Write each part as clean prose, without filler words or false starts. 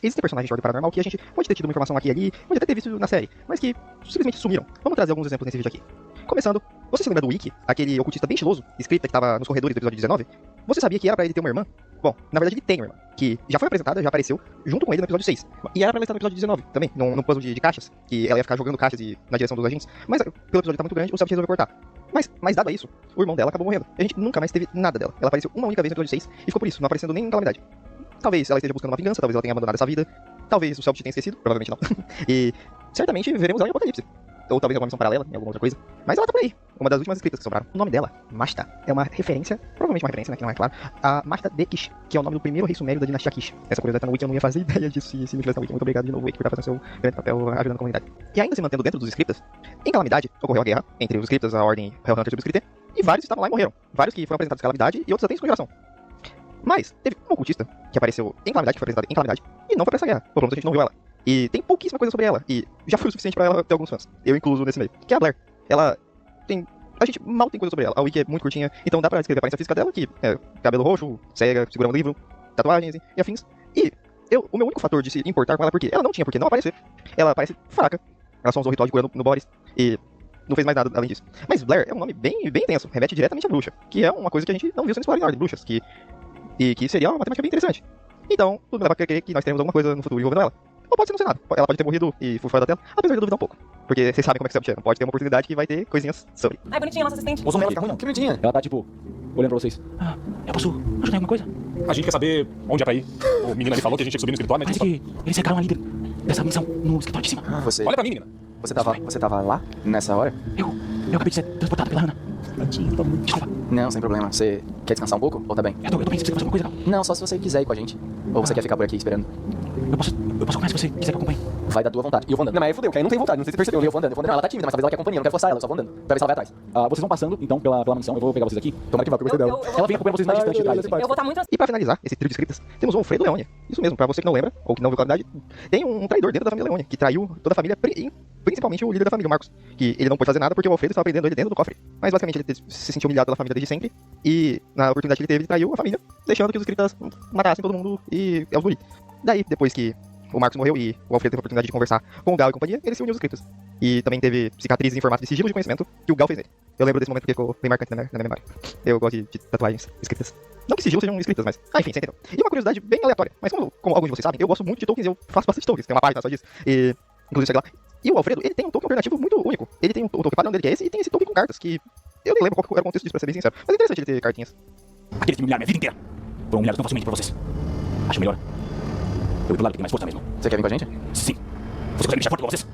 Existem personagens de ordem paranormal que a gente pode ter tido uma informação aqui e ali, pode até ter visto na série, mas que simplesmente sumiram. Vamos trazer alguns exemplos nesse vídeo aqui. Começando, você se lembra do Wiki, aquele ocultista bem estiloso, escrita que tava nos corredores do episódio 19? Você sabia que era pra ele ter uma irmã? Bom, na verdade ele tem uma irmã, que já foi apresentada, já apareceu, junto com ele no episódio 6. E era pra ela estar no episódio 19 também, num puzzle de caixas, que ela ia ficar jogando caixas na direção dos agentes. Mas pelo episódio tá muito grande, o Celt resolveu cortar. Mas dado a isso, o irmão dela acabou morrendo. A gente nunca mais teve nada dela. Ela apareceu uma única vez no episódio 6 e ficou por isso, não aparecendo nem em Calamidade. Talvez ela esteja buscando uma vingança, talvez ela tenha abandonado essa vida, talvez o Celt tenha esquecido, provavelmente não. E certamente veremos ela em Apocalipse. Ou talvez alguma missão paralela, em alguma outra coisa. Mas ela tá por aí. Uma das últimas escritas que sobraram. O nome dela, Mashta, é uma referência, provavelmente uma referência, né, que não é claro, a Mashta de Kish, que é o nome do primeiro rei sumério da dinastia Kish. Essa curiosidade tá no Wiki, eu não ia fazer ideia disso se não tivesse no Wiki. Muito obrigado de novo, Wiki, por estar fazendo seu grande papel ajudando a comunidade. E ainda se mantendo dentro dos scriptas, em Calamidade, ocorreu a guerra entre os scriptas, a ordem Hellhunters e os Scripter, e vários estavam lá e morreram. Vários que foram apresentados em Calamidade e outros até em Descongelação. Mas teve um ocultista que apareceu em Calamidade, que foi apresentado em Calamidade, e não foi pra essa guerra. Pelo menos a gente não viu ela. E tem pouquíssima coisa sobre ela, e já foi o suficiente pra ela ter alguns fãs. Eu incluso nesse meio. Que é a Blair. Ela tem... A gente mal tem coisa sobre ela. A Wiki é muito curtinha, então dá pra descrever a aparência física dela, que é cabelo roxo, cega, segurando um livro, tatuagens e afins. E o meu único fator de se importar com ela é porque ela não tinha por que não aparecer. Ela parece fraca. Ela só usou o ritual de cura no Boris. E não fez mais nada além disso. Mas Blair é um nome bem tenso, remete diretamente à bruxa, que é uma coisa que a gente não viu sendo explorada em Ordem Bruxas, que seria uma temática bem interessante. Então, tudo me leva a crer que nós teremos alguma coisa no futuro envolvendo ela. Ou pode ser no Senado. Ela pode ter morrido e for fora da tela, apesar de eu duvidar um pouco. Porque vocês sabem como é que Celt é. Não pode ter uma oportunidade que vai ter coisinhas sobre. Ai, bonitinha, nossa assistente. Usa o Melo fica ruim não. Que bonitinha. Ela tá tipo, olhando pra vocês. Ah, eu posso ajudar em alguma coisa? A gente quer saber onde é pra ir. O menino ali falou que a gente tinha que subir no escritório, mas... Parece que eles cercaram a líder dessa missão no escritório de cima. Você... Olha pra mim, menina. Você tava lá nessa hora? Eu acabei de ser transportado pela Ana. Desculpa. Não, sem problema. Você quer descansar um pouco ou tá bem? Eu tô pensando se você fazer alguma coisa, não. Não, só se você quiser ir com a gente. Ou você quer ficar por aqui esperando? Eu posso começar se você quiser que eu acompanhe. Vai da tua vontade. E eu vou andando. Não, mas aí fudeu, que aí não tem vontade, não sei se você percebeu. Eu vou andando. Não, ela tá tímida, mas talvez ela quer companhia. Eu não quero forçar ela, eu só vou andando. Pra ver se ela vai atrás. Vocês vão passando, então, pela mansão. Eu vou pegar vocês aqui. Tomara que vá, porque eu gostei dela. Ela vem acompanhando vocês mais distante de trás. Eu vou estar muito... E pra finalizar esse trio de escritas, temos o Alfredo Leônia. Isso mesmo, pra você que não lembra, ou que não viu Calamidade, tem um traidor dentro da família Leônia, que traiu toda a família, principalmente o líder da família, o Marcos. Que ele não pôde fazer nada porque o Alfredo estava prendendo ele dentro do cofre. Mas basicamente ele se sentiu humilhado pela família desde sempre, e na oportunidade que ele teve, ele traiu a família, deixando que os escritas matassem todo mundo e é os guri. Daí, depois que o Marcos morreu e o Alfredo teve a oportunidade de conversar com o Gal e companhia, ele se uniu aos escritos. E também teve cicatrizes em formato de sigilo de conhecimento que o Gal fez nele. Eu lembro desse momento porque ficou bem marcante na minha memória. Eu gosto de tatuagens escritas. Não que sigilo sejam escritas, mas... enfim, você entendeu. E uma curiosidade bem aleatória. Mas como alguns de vocês sabem, eu gosto muito de tokens, eu faço bastante tokens. Tem uma página só disso. E, inclusive, segue lá. E o Alfredo, ele tem um token alternativo muito único. Ele tem o token padrão dele que é esse, e tem esse token com cartas, que... eu nem lembro qual era o contexto disso, pra ser bem sincero. Mas é interessante ele ter cartinhas. Aqueles que me humilharam minha vida inteira foram humilhados tão facilmente por vocês. Acho melhor eu ir pro lado que tem mais força mesmo. Você quer vir com a gente? Sim. Você consegue me deixar forte pra vocês?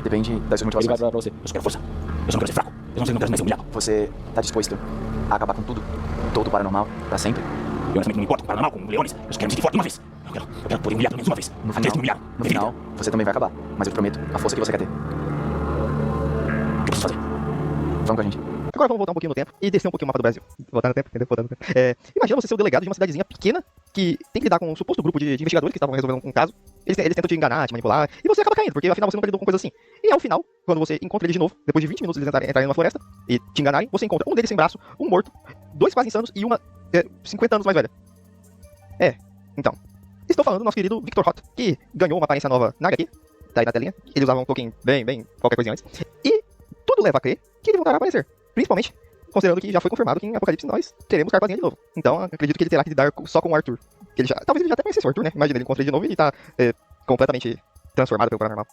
Depende das suas Ele vai motivações. pra você. Eu só quero força. Eu só não quero ser fraco. Eu não quero mais ser humilhado. Você tá disposto a acabar com tudo? Todo o paranormal? Pra sempre? Eu honestamente não me importo com paranormal, com leões. Eu só quero me sentir forte uma vez. Eu quero poder humilhar pelo menos uma vez. No Aqueles que me humilharam. no final, você também vai acabar. Mas eu te prometo, a força que você quer ter. O que eu preciso fazer? Vamos com a gente. Agora vamos voltar um pouquinho no tempo e descer um pouquinho o mapa do Brasil. Voltar no tempo, entendeu? Voltar no tempo. Imagina você ser o delegado de uma cidadezinha pequena que tem que lidar com um suposto grupo de investigadores que estavam resolvendo um caso. Eles tentam te enganar, te manipular, e você acaba caindo, porque afinal você nunca lidou com coisa assim. E ao final, quando você encontra eles de novo, depois de 20 minutos eles entrarem numa floresta e te enganarem, você encontra um deles sem braço, um morto, dois quase insanos e uma 50 anos mais velha. Então. Estou falando do nosso querido Victor Hot, que ganhou uma aparência nova na HQ, tá aí na telinha. Ele usava um token bem, qualquer coisinha antes. E tudo leva a crer que ele voltará a aparecer. Principalmente considerando que já foi confirmado que em Apocalipse nós teremos Carpazinha de novo. Então acredito que ele terá que lidar só com o Arthur. Que talvez ele já até conhecesse o Arthur, né? Imagina, ele encontra ele de novo e ele tá completamente transformado pelo paranormal.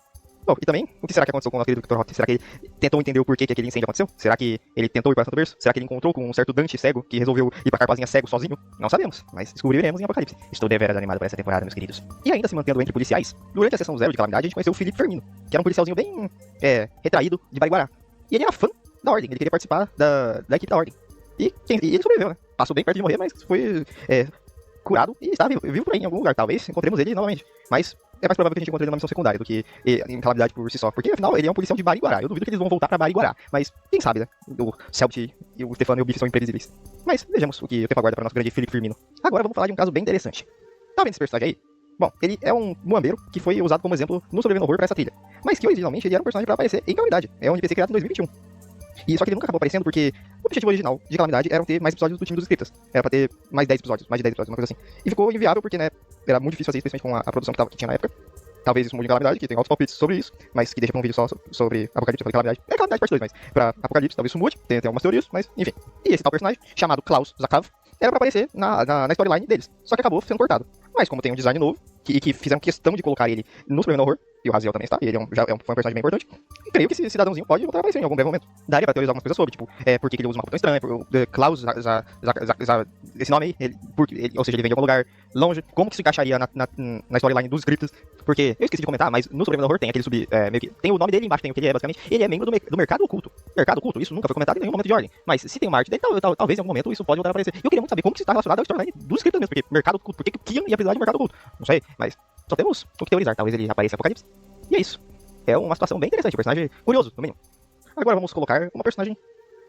Bom, e também, o que será que aconteceu com o nosso querido Victor Hot? Será que ele tentou entender o porquê que aquele incêndio aconteceu? Será que ele tentou ir para Santo Berço? Será que ele encontrou com um certo Dante cego que resolveu ir pra Carpazinha cego sozinho? Não sabemos, mas descobriremos em Apocalipse. Estou deveras animado para essa temporada, meus queridos. E ainda se mantendo entre policiais, durante a sessão 0 de Calamidade, a gente conheceu o Felipe Fermino, que era um policialzinho bem retraído de Bariguará. E ele era fã da Ordem, ele queria participar da equipe da Ordem. E ele sobreviveu, né? Passou bem perto de morrer, mas foi curado e está vivo por aí em algum lugar. Talvez encontremos ele novamente. Mas é mais provável que a gente encontre ele numa missão secundária do que em Calamidade por si só. Porque afinal ele é um policial de Bariguará. Eu duvido que eles vão voltar pra Bariguará. Mas quem sabe, né? O Celt e o Stefano e o Biff são imprevisíveis. Mas vejamos o que o tempo aguarda para o nosso grande Felipe Firmino. Agora vamos falar de um caso bem interessante. Tá vendo esse personagem aí? Bom, ele é um muambeiro que foi usado como exemplo no Sobrevivendo Horror para essa trilha. Mas que originalmente ele era um personagem para aparecer em Calamidade. É um NPC criado em 2021. E só que ele nunca acabou aparecendo porque o objetivo original de Calamidade era ter mais episódios do time dos scriptas. Era pra ter mais 10 episódios, mais de 10 episódios, uma coisa assim. E ficou inviável porque, né, era muito difícil fazer isso, principalmente com a produção que tinha na época. Talvez isso mude em Calamidade, que tem altos palpites sobre isso, mas que deixa pra um vídeo só sobre Apocalipse, eu falei Calamidade. É Calamidade parte 2, mas pra Apocalipse talvez isso mude, tem algumas teorias, mas enfim. E esse tal personagem, chamado Klaus Zakav, era pra aparecer na storyline deles, só que acabou sendo cortado. Mas como tem um design novo, e que fizeram questão de colocar ele no Superman Horror, e o Raziel também está, e ele foi um personagem bem importante, creio que esse cidadãozinho pode voltar a aparecer em algum breve momento. Daria pra teorizar algumas coisas sobre, tipo, por que ele usa uma roupa tão estranha, Klaus, esse nome aí, ou seja, ele vem de algum lugar longe, como que isso encaixaria na storyline dos scripts, porque eu esqueci de comentar, mas no Superman Horror tem aquele meio que, tem o nome dele embaixo, tem o que ele é, basicamente, ele é membro do mercado oculto. Mercado oculto, isso nunca foi comentado em nenhum momento de ordem, mas se tem uma arte dele, talvez em algum momento isso pode voltar a aparecer. Eu queria muito saber como que isso está relacionado à storyline dos scripts mesmo, porque mercado oculto, por que o Kian ia precisar de mercado oculto? Não sei, mas só temos o que teorizar, talvez ele apareça em Apocalipse. E é isso. É uma situação bem interessante, um personagem curioso, no mínimo. Agora vamos colocar uma personagem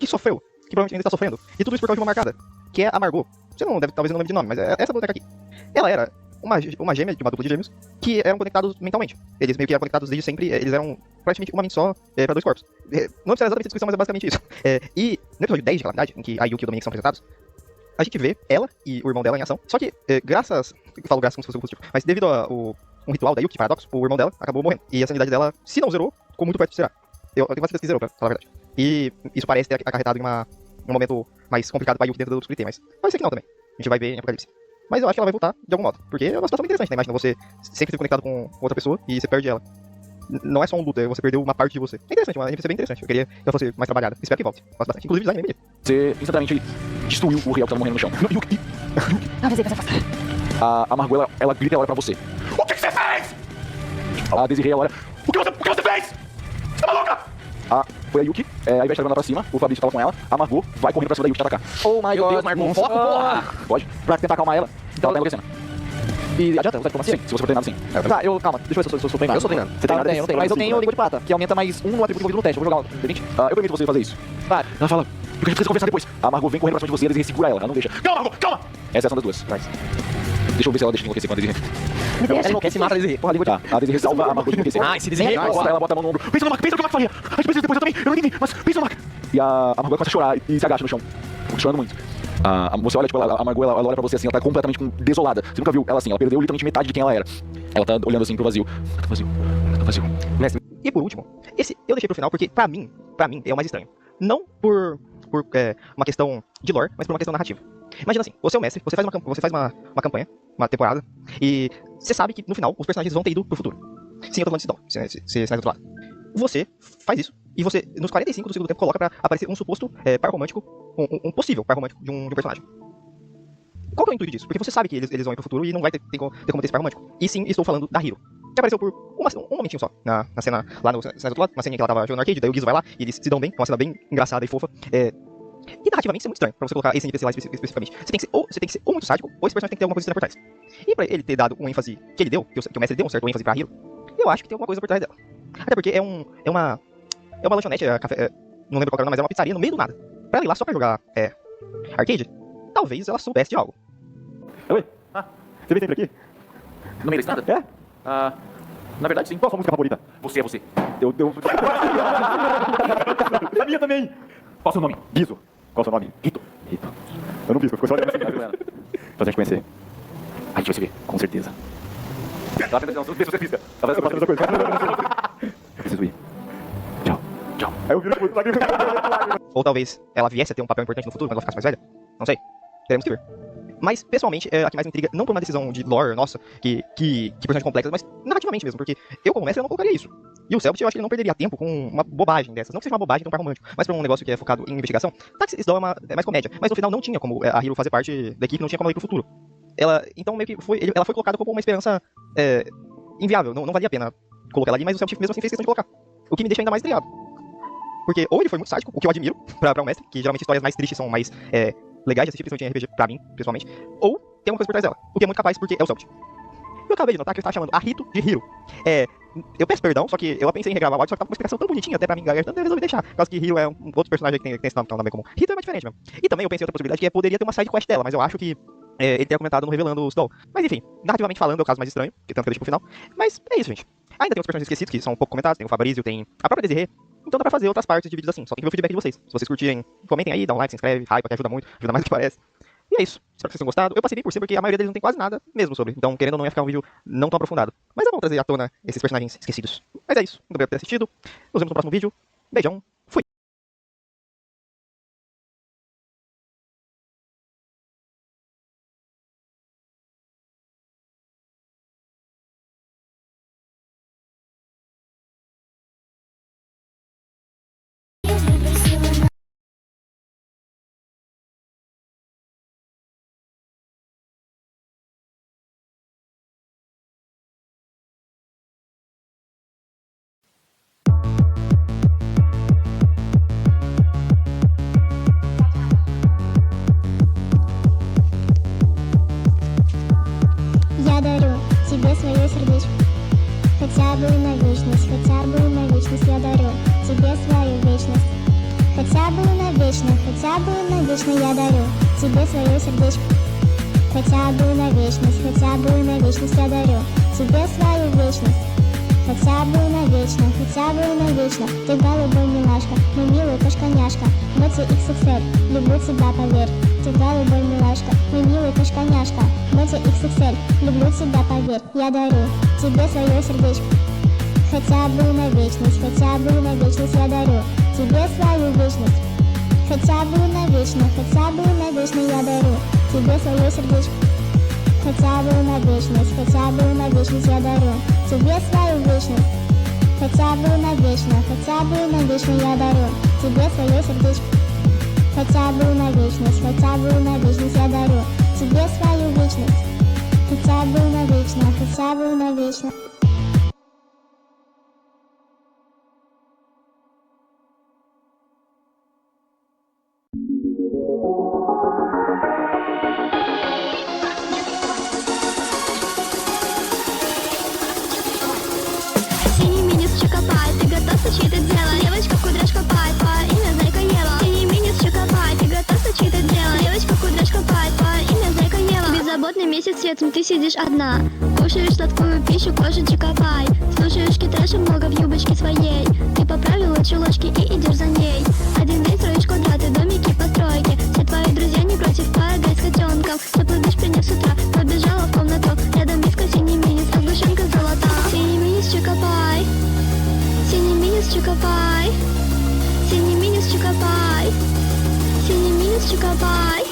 que sofreu, que provavelmente ainda está sofrendo, e tudo isso por causa de uma marcada, que é a Margot. Você não deve, talvez não lembre de nome, mas é essa boneca aqui. Ela era uma gêmea de uma dupla de gêmeos que eram conectados mentalmente. Eles meio que eram conectados desde sempre, eles eram praticamente uma mente só para dois corpos. Não precisa exatamente descrição, mas é basicamente isso. E no episódio 10 de Calamidade, em que a Yuki e o Dominic são apresentados, a gente vê ela e o irmão dela em ação. Só que, graças. Eu falo graças como se fosse um positivo. Mas devido a um ritual da Yuki, paradoxo, o irmão dela acabou morrendo. E a sanidade dela, se não zerou, ficou muito perto de zerar. Eu tenho quase certeza que zerou, pra falar a verdade. E isso parece ter acarretado em um momento mais complicado pra Yuki dentro do Split, mas pode ser que não também. A gente vai ver em Apocalipse. Mas eu acho que ela vai voltar de algum modo. Porque é uma situação bem interessante, né? Imagina você sempre ser conectado com outra pessoa e você perde ela. Não é só um luta, você perdeu uma parte de você. É interessante, uma NPC bem interessante. Eu queria que ela fosse mais trabalhada. Espero que volte. Gosto bastante. Inclusive, o design é bem bonito. Você instantaneamente destruiu o real que tava morrendo no chão. Yuki! Não, avisei pra se afastar. A Margot, ela grita e ela olha pra você. O que você fez? A Desiree, ela olha. O que você fez? Você tá maluca? Foi a Yuki, ao invés de estar andando pra cima, o Fabrício fala com ela, a Margot vai correndo pra cima da Yuki te atacar. Oh my Meu god. Deus, Margot, foco, porra! Pode? Pra tentar acalmar ela, ela tá enlouquecendo. E adianta usar diplomacia? Sim, se você for treinado, sim. Tá, calma, deixa eu ver se eu sou treinado. Eu sou treinado. Você tá, eu não tenho, mas eu tenho língua de prata. Que aumenta mais um no atributo envolvido no teste. Eu vou jogar, permite? Eu permito você fazer isso. Vai. Ela fala, porque a gente precisa conversar depois. A Margot vem correndo pra cima de você e a Desiree segura ela não deixa. Calma, Margot, calma! Essa é a ação das duas. Nice. Deixa eu ver se ela deixa de enlouquecer com a Desiree. Me deixa. Ela enlouquece e mata a Desiree. Porra, língua de... Tá, a Desiree salva a Margot de enlouquecer. Ah, esse Desiree é Ela bota a mão no ombro. Pensa no Mark, pensa no que o Mark faria. A gente precisa depois, eu também, eu não entendi, mas pensa no Mark. E a Margot começa a chorar e se agacha no chão, chorando muito. Você olha, tipo, a Margot, ela olha pra você assim, ela tá completamente desolada. Você nunca viu ela assim, ela perdeu literalmente metade de quem ela era. Ela tá olhando assim pro vazio. Tá vazio. Mestre. E por último, esse eu deixei pro final porque, pra mim é o mais estranho. Não por uma questão de lore, mas por uma questão narrativa. Imagina assim, você é o mestre, você faz uma campanha, uma temporada, e você sabe que no final os personagens vão ter ido pro futuro. Sim, eu tô falando de Sidon, se é do outro lado. Você faz isso, e você, nos 45 do segundo tempo, coloca pra aparecer um suposto par romântico, um possível par romântico de um personagem. Qual que é o intuito disso? Porque você sabe que eles vão ir pro futuro e não vai ter como ter esse par romântico. E sim, estou falando da Hiro, que apareceu por um momentinho só, na cena lá no cena do outro lado, uma cena que ela tava jogando no arcade, daí o Guizo vai lá e eles se dão bem, é uma cena bem engraçada e fofa. E narrativamente isso é muito estranho, pra você colocar esse NPC lá especificamente. Você tem que ser ou muito sádico, ou esse personagem tem que ter alguma coisa estranha por trás. E pra ele ter dado uma ênfase que ele deu, que o mestre deu um certo ênfase pra Hiro, eu acho que tem alguma coisa por trás dela. Até porque é uma lanchonete, café, não lembro qual era, mas é uma pizzaria no meio do nada. Pra ela ir lá só pra jogar arcade, talvez ela soubesse de algo. Oi? Você vem sempre aqui? No meio da estrada? É? Na verdade, sim. Qual a sua música favorita? Você é você. Eu... A minha também! Qual o seu nome? Guizo. Qual o seu nome? Rito. Eu não vi, eu fico só olhando assim, tá vendo? Pra gente conhecer. A gente vai se ver, com certeza. Ela fez assim, deixa você pisca. Ela faz outra coisa. Eu preciso ir. Tchau. Aí eu viro tipo, lágrima. Ou talvez ela viesse a ter um papel importante no futuro, quando ela ficasse mais velha. Não sei. Teremos que ver. Mas, pessoalmente, a que mais me intriga, não por uma decisão de lore, nossa, que personagem complexa, mas narrativamente mesmo, porque eu, como mestre, eu não colocaria isso. E o Selbit, eu acho que ele não perderia tempo com uma bobagem dessas. Não que seja uma bobagem de um par romântico, mas pra um negócio que é focado em investigação. Taxi Isdal é mais comédia, mas no final não tinha como a Hiro fazer parte da equipe, não tinha como ela ir pro futuro. Então, meio que ela foi colocada como uma esperança inviável, não valia a pena colocar ela ali, mas o Selbit mesmo assim fez questão de colocar. O que me deixa ainda mais intrigado. Porque ou ele foi muito sádico, o que eu admiro pra um mestre, que geralmente histórias mais tristes são mais legais de assistir, principalmente em RPG, pra mim, pessoalmente, ou tem uma coisa por trás dela, o que é muito capaz porque é o Selbit. Eu acabei de notar que eu estava chamando a Rito de Hiro. Eu peço perdão, só que eu pensei em regravar o áudio, só que tava com uma explicação tão bonitinha até pra mim, então eu resolvi deixar. Por causa que Hiro é um outro personagem que tem esse nome, que é um nome comum. Rito é mais diferente mesmo. E também eu pensei em outra possibilidade, que poderia ter uma side quest dela, mas eu acho que ele teria comentado no Revelando o Sidol. Mas enfim, narrativamente falando, é o caso mais estranho, que tanto que eu deixo pro final. Mas é isso, gente. Ainda tem outros personagens esquecidos, que são um pouco comentados, tem o Fabrício, tem a própria Desiree, Então dá pra fazer outras partes de vídeos assim, só tem que ver o feedback de vocês. Se vocês curtirem, comentem aí, dá um like, se inscreve, hype, que ajuda muito, ajuda mais do que parece. E é isso, espero que vocês tenham gostado. Eu passei bem por cima porque a maioria deles não tem quase nada mesmo sobre, então querendo ou não ia ficar um vídeo não tão aprofundado. Mas é bom trazer à tona esses personagens esquecidos. Mas é isso, muito obrigado por ter assistido, nos vemos no próximo vídeo, beijão, fui! Я дарю тебе свое сердечко, хотя бы на вечность, хотя бы на вечность. Я дарю тебе свою вечность, хотя бы на вечность, хотя бы на вечность. Я дарю тебе свое сердечко, хотя бы на вечность, хотя бы на вечность. Я дарю тебе свою вечность, хотя бы на вечность, хотя бы на вечность. Ты голубой милашка, мой милый кошка-няшка, Мотя XXL, люблю тебя, поверь. Ты голубой милашка, мой милый кошка-няшка, Мотя XXL, люблю тебя, поверь. Я дарю тебе свое сердечко, хотя бы на вечность, хотя бы на вечность. Я дарю тебе свою вечность, хотя бы на вечность, хотя бы на вечность. Я дарю тебе свое сердечко, хотя бы на вечность, хотя бы на вечность. Я дарю тебе свою вечность, хотя бы на вечность, хотя бы на вечность. Я дарю тебе свое сердечко, хотя бы на вечность, хотя бы на вечность. Я дарю тебе свою вечность, хотя бы на вечность, хотя бы на вечность. Синий минис Чокопай, ты готов сочеть это дело? Девочка кудряшка пай, по имя Зайка Ева. Синий минис Чокопай, ты готов сочеть это дело? Девочка кудряшка пай, по имя Зайка Ева. Беззаботный месяц светом, ты сидишь одна, кушаешь сладкую пищу, кожу Чокопай. Слушаешь китрэша много в юбочке своей, ты поправила чулочки и идешь за ней. Один день строишь квадраты, домики, постройки. Все твои друзья не против поиграть с котенком. Теплый душ принес с утра, побежала в комнату. Рядом миска синий минис, а сгущенка золота. Синий минис Чокопай, синий минис Чокопай, синий минис Чокопай, синий минис Чокопай,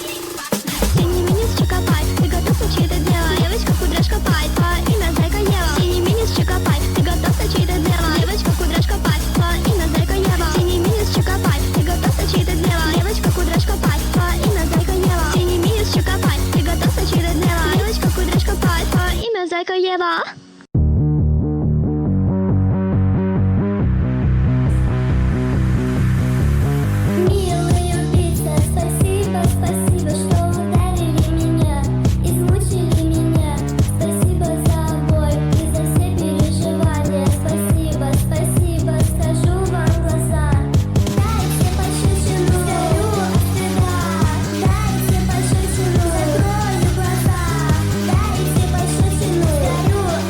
синий минис Чокопай, ты готов сочеть это дело? Девочка кудряшка пай, по имя Зайка Ева. Синий минис Чокопай, ты готов сочеть это дело? Девочка кудряшка пай, по имя Зайка Ева. Синий минис Чокопай, ты готов сочеть это дело? Девочка кудряшка пай, по имя Зайка Ева. Синий минис Чокопай, ты готов сочеть это дело? Девочка кудряшка пай, по имя Зайка Ева. Милый убийца, спасибо, спасибо, что ударили меня, измучили меня. Спасибо за боль и за все переживания. Спасибо, спасибо, скажу вам в глаза. Дайте пощечину, горю от стыда. Дайте пощечину, закрою глаза. Дайте пощечину, горю от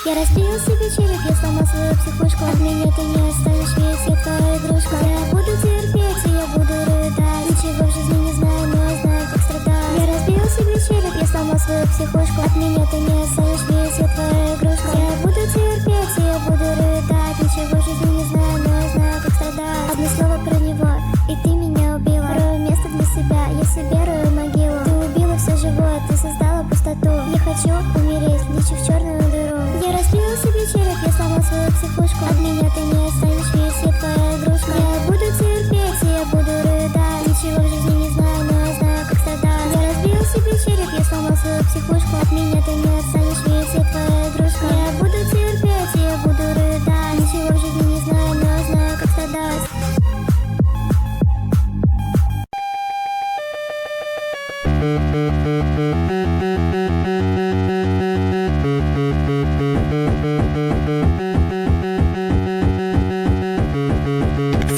Я разбил себе череп, я сломал свою психушку. От меня ты не останешь, ведь я твоя игрушка. Я буду терпеть, и я буду рыдать. Ничего в жизни не знаю, но я знаю, как страдать. Я разбил себе череп, я сломал свою психушку. От меня ты не останешь, ведь я твоя игрушка. Я буду терпеть, и я буду рыдать. Ничего в жизни не знаю, но я знаю, как страдать. Одно слово про него, и ты меня убила. Рою место для себя, я себе рою могилу. Ты убила все живое, ты создала пустоту. Я хочу умереть, лечу в черную дыру. Я разбила себе череп, я сломал свою психушку. От меня ты не останешь, ведь я твоя игрушка. Я буду терпеть, и я буду рыдать. Ничего в жизни не знаю, но я знаю, как страдать. Я разбила себе череп, я сломал свою психушку. От меня ты не останешь, ведь я твоя игрушка. Я буду терпеть, и я буду рыдать. Ничего в жизни не знаю, но я знаю, как страдать.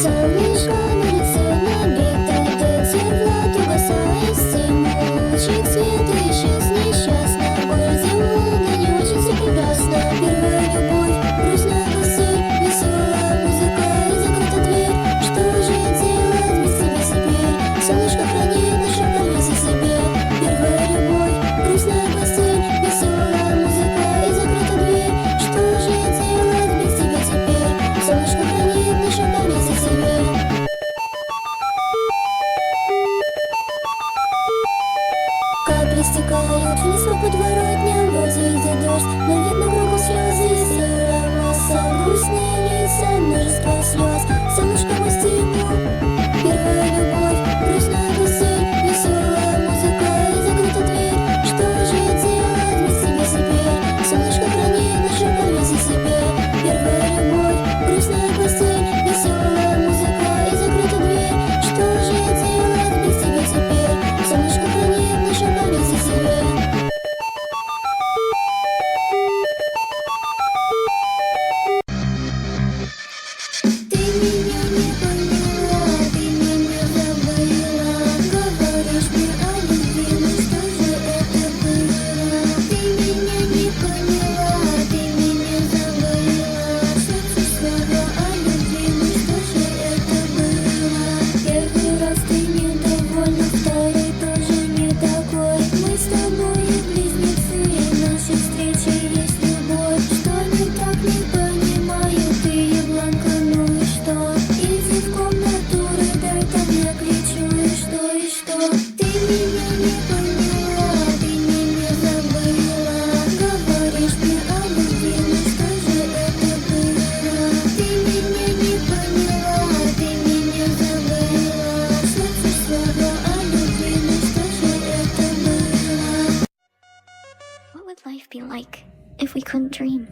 Солнышко на лице набито, до тепла туго соистим. Лучик света исчез несчастно. Боль земля не очень все прекрасно. Первая любовь, грустная мысль, веселая музыка и закрыта дверь. Что же делать без тебя теперь? Солнышко хранит нашу память о себе. Первая любовь, грустная мысль, веселая музыка и закрыта дверь. Что же делать без тебя теперь? Солнышко хранит нашу память о себе. Капли стекают вниз по подворотням, вроде идет дождь, но видно кругом слезы. Серая масса, грустные лица, множество слез. Солнышко мой стимул, первая любовь, грустная мысль, веселая музыка и закрыта дверь. Что же делать без тебя теперь? Солнышко хранит нашу память о себе. Первая любовь, грустная мысль, веселая музыка и закрыта дверь. Что же делать без тебя теперь? Солнышко хранит нашу память о себе. Ты меня не поняла, ты меня забыла. Говоришь мне о любви, но что же это было? Ты меня не поняла, ты меня забыла. Слышу слова о любви, но что же это было? Первый раз ты недовольна, второй тоже не такой. Мы с тобой близнецы, нашей встречи есть любовь. Что не так, не понимаю, ты ебланка, ну и что? Иди в комнату, рыдай, там я кричу, и что, и что? Ты меня не поняла, ты меня забыла. Говоришь мне о любви, но что же это было? Ты меня не поняла, ты меня забыла. Слышу слова о любви, но что же это было? What would life be like if we couldn't dream?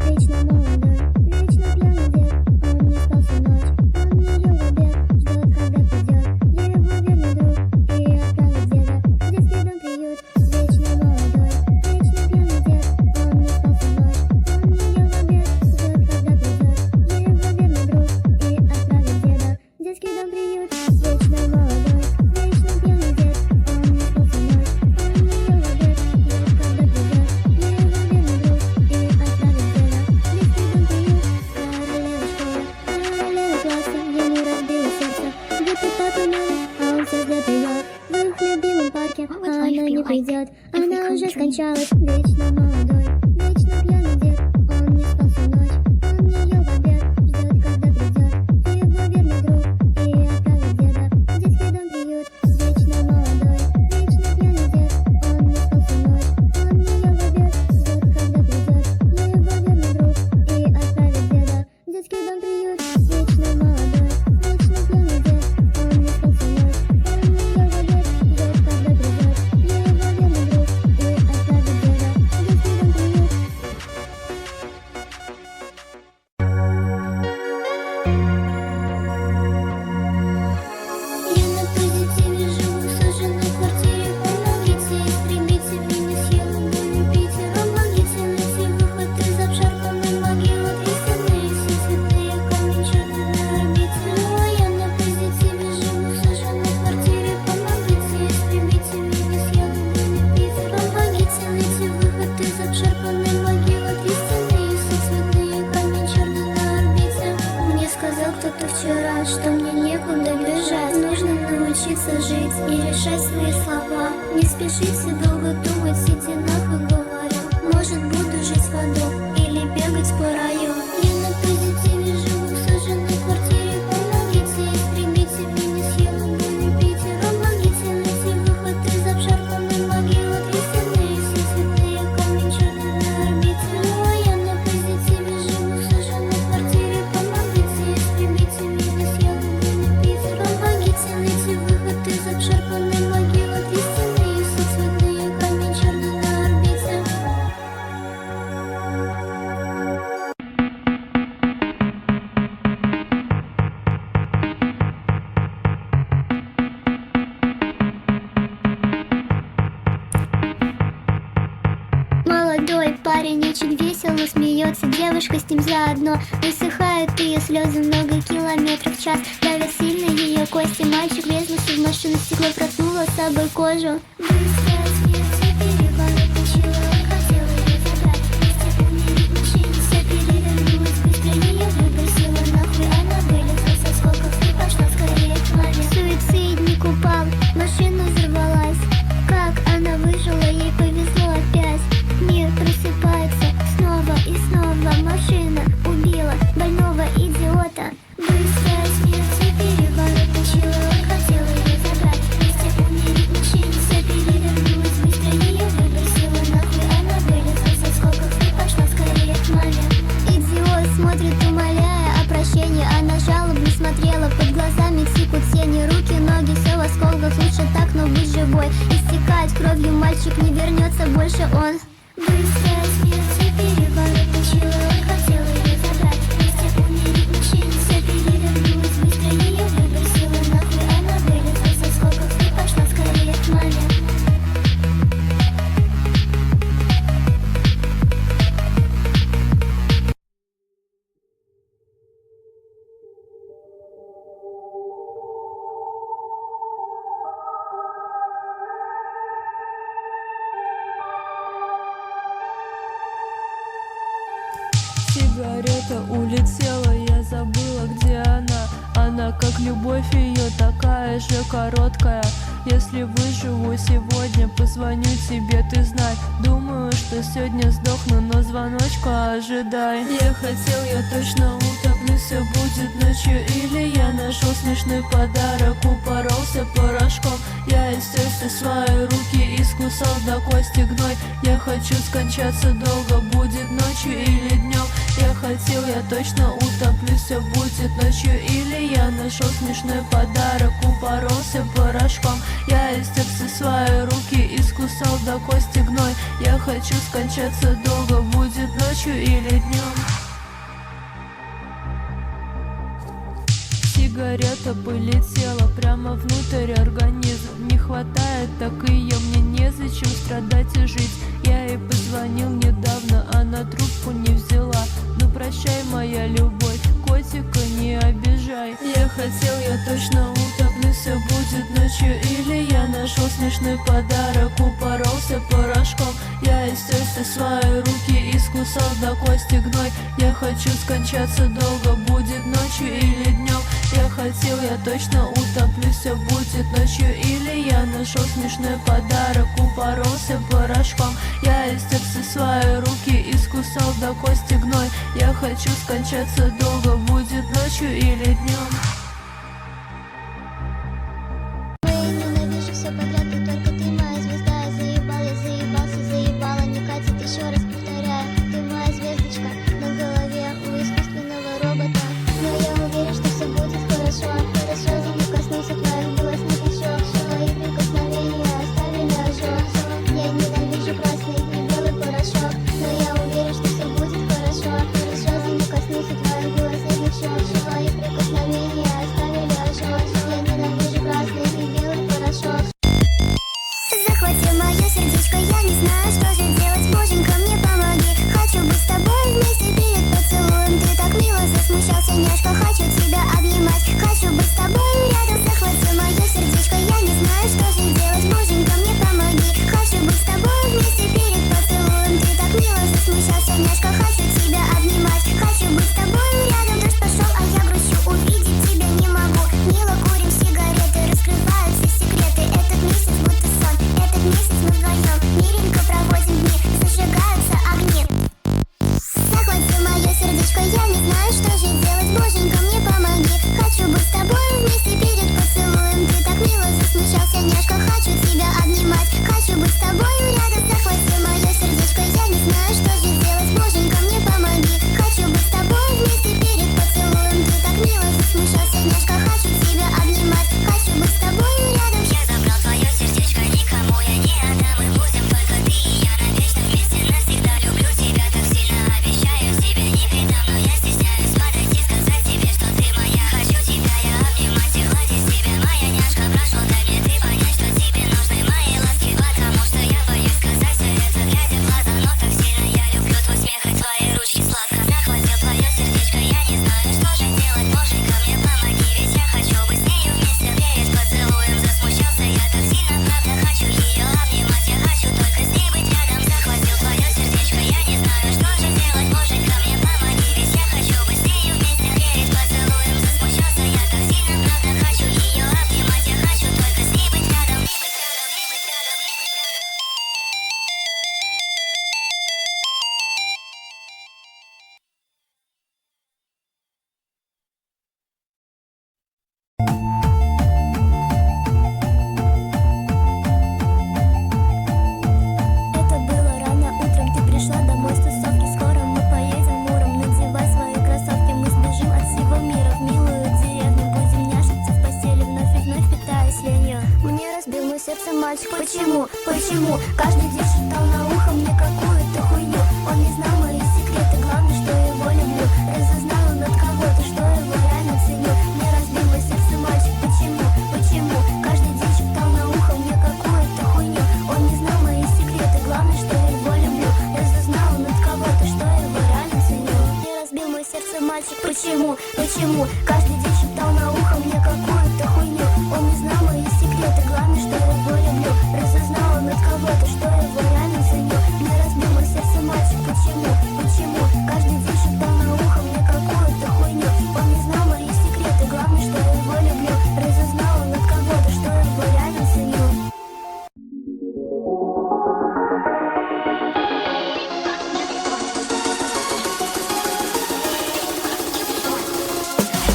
Вечно молодой, вечно пьяный дед. Он не спал всю ночь, он не ел в обед. Ждет, когда придет его верный друг и отправит деда в детский дом приют. Вечно молодой, вечно пьяный дед. Он не спал всю ночь, он не ел в обед. Ждет, когда придет его верный друг и отправит деда в детский дом приют. Вечно молодой, вечно пьяный дед. Он не спал всю ночь, он не ел в обед. Ждет, когда придет его верный друг и отправит деда в детский дом приют. Королева школы, королева класса, ему разбило сердце. Депутат умер, а он все ждет ее в их любимом парке. What would Она life be не like придет, if we она couldn't уже dream? скончалась. Вечно молодой, вечно пьяный дед. Он не спал всю ночь, он не ел в обед. Ждет, когда придет его верный друг и отправит деда в детский дом приют. Вечно молодой, вечно пьяный дед. Он не спал всю ночь, он не ел в обед. Ждет, когда придет его верный друг и отправит деда в детский дом приют. Вечно молодой, вечно пьяный дед. Он не спал всю ночь, он не ел в обед. Ждет, когда придет его верный друг и отправит деда в детский дом приют. спешить, все долго думать, сидя нахуй говорю. Может, буду жить в аду или бегать по раю. Я на позитиве живу в сожженной квартире. Помогите, истребите меня с Елабуни, Питер. Помогите найти выход из обшарпанной могилы. Две стены и все цветные камень черный на орбите. Ну а я на позитиве живу в сожженной квартире. Помогите, истребите меня с Елабуни, Питер. Помогите найти выход из обшарпанной могилы. Две стены и все цветные камень черный на орбите. Молодой парень очень весело смеется, девушка с ним заодно. Высыхают ее слезы много километров в час. Давят сильно ее кости, мальчик врезался в машину, стекло проснуло с собой кожу. Быстрая смерть, переворот точила, он хотел ее забрать. Вместе умереть мужчине, вся перевернулась, быстро ее выбросила нахуй. Она вылезла со сколков и пошла скорее к маме. Суицидник упал, машина взорвалась. Как она выжила, ей повезло опять. Мир просыпается снова и снова. Машина убила больного идиота. Быстрая смерть, переворот точила, он хотел ее забрать. Вместе умереть мужчине, вся перевернулась, быстро ее выбросила нахуй. Она вылезла со сколков и пошла скорее к маме. Идиот смотрит, умоляя о прощении. Она жалобно смотрела, под глазами текут тени. Руки, ноги, все в осколках, лучше так, но быть живой. Истекает кровью, мальчик не вернется больше он. Быстрая смерть, переворот точила, он хотел ее забрать. Вместе умереть мужчине, вся перевернулась, быстро ее выбросила нахуй. Она вылезла со сколков и пошла скорее к маме. Сигарета улетела, я забыла, где она. Она как любовь ее, такая же короткая. Если выживу сегодня, позвоню тебе, ты знай. Думаю, что сегодня сдохну, но звоночка ожидай. Я хотел, я точно утоплюсь, все будет ночью. Или я нашел смешной подарок, упоролся порошком. Я истер все свои руки, искусал до кости гной. Я хочу скончаться долго, будет ночью или днем. Я хотел, я точно утоплюсь, все будет ночью. Или я нашел смешной подарок, упоролся порошком. Я истер все свои руки, искусал до кости гной. Я хочу скончаться долго, будет ночью или днем. Сигарета полетела прямо внутрь организма. Не хватает, так ее мне незачем страдать и жить. Я ей позвонил недавно, она трубку не взяла. Ну прощай, моя любовь, котика не обижай. Я хотел, я точно утоплюсь, все будет ночью. Или я нашел смешной подарок, упоролся порошком. Я истер все свои руки, искусал до кости гной. Я хочу скончаться долго, будет ночью или днем. Я хотел, я точно утоплюсь, все будет ночью. Или я нашел смешной подарок, упоролся порошком. Я истер все свои руки, искусал до кости гной. Я хочу скончаться долго, будет ночью или днем. Ненавижу все подряд, и только ты моя звезда. Я заебал, я заебался, заебала, не катит, еще раз повторяю. Ты моя звездочка на голове у искусственного робота. Но я уверен, что все будет хорошо. Хорошо, за не коснулся твоих глаз, не плечо. Твои прикосновения оставили ожог. Я ненавижу красный и белый порошок. Но я уверен, что все будет хорошо. Хорошо, за не коснулся твоих глаз, не плечо. Твои прикосновения почему каждый день шептал на ухо мне какую-то хуйню. Он не знал мои секреты, главное, что я его люблю. Разузнал он от кого-то, что я его реально ценю. Мне разбило сердце мальчик, почему каждый день шептал на ухо мне какую-то хуйню. Он не знал мои секреты, главное, что я его люблю. Разузнал он от кого-то, что я его реально ценю. Мне разбил мое сердце мальчик, почему каждый день шептал на ухо мне какую-то хуйню. Он не знал мои секреты, главное, что я его люблю. Разузнал он от кого-то, что я его реально ценю. Мне разбил мое сердце мальчик, почему каждый день шептал на ухо мне какую-то хуйню. Он не знал мои секреты, главное, что я его люблю. Разузнал он от кого-то, что я его реально ценю.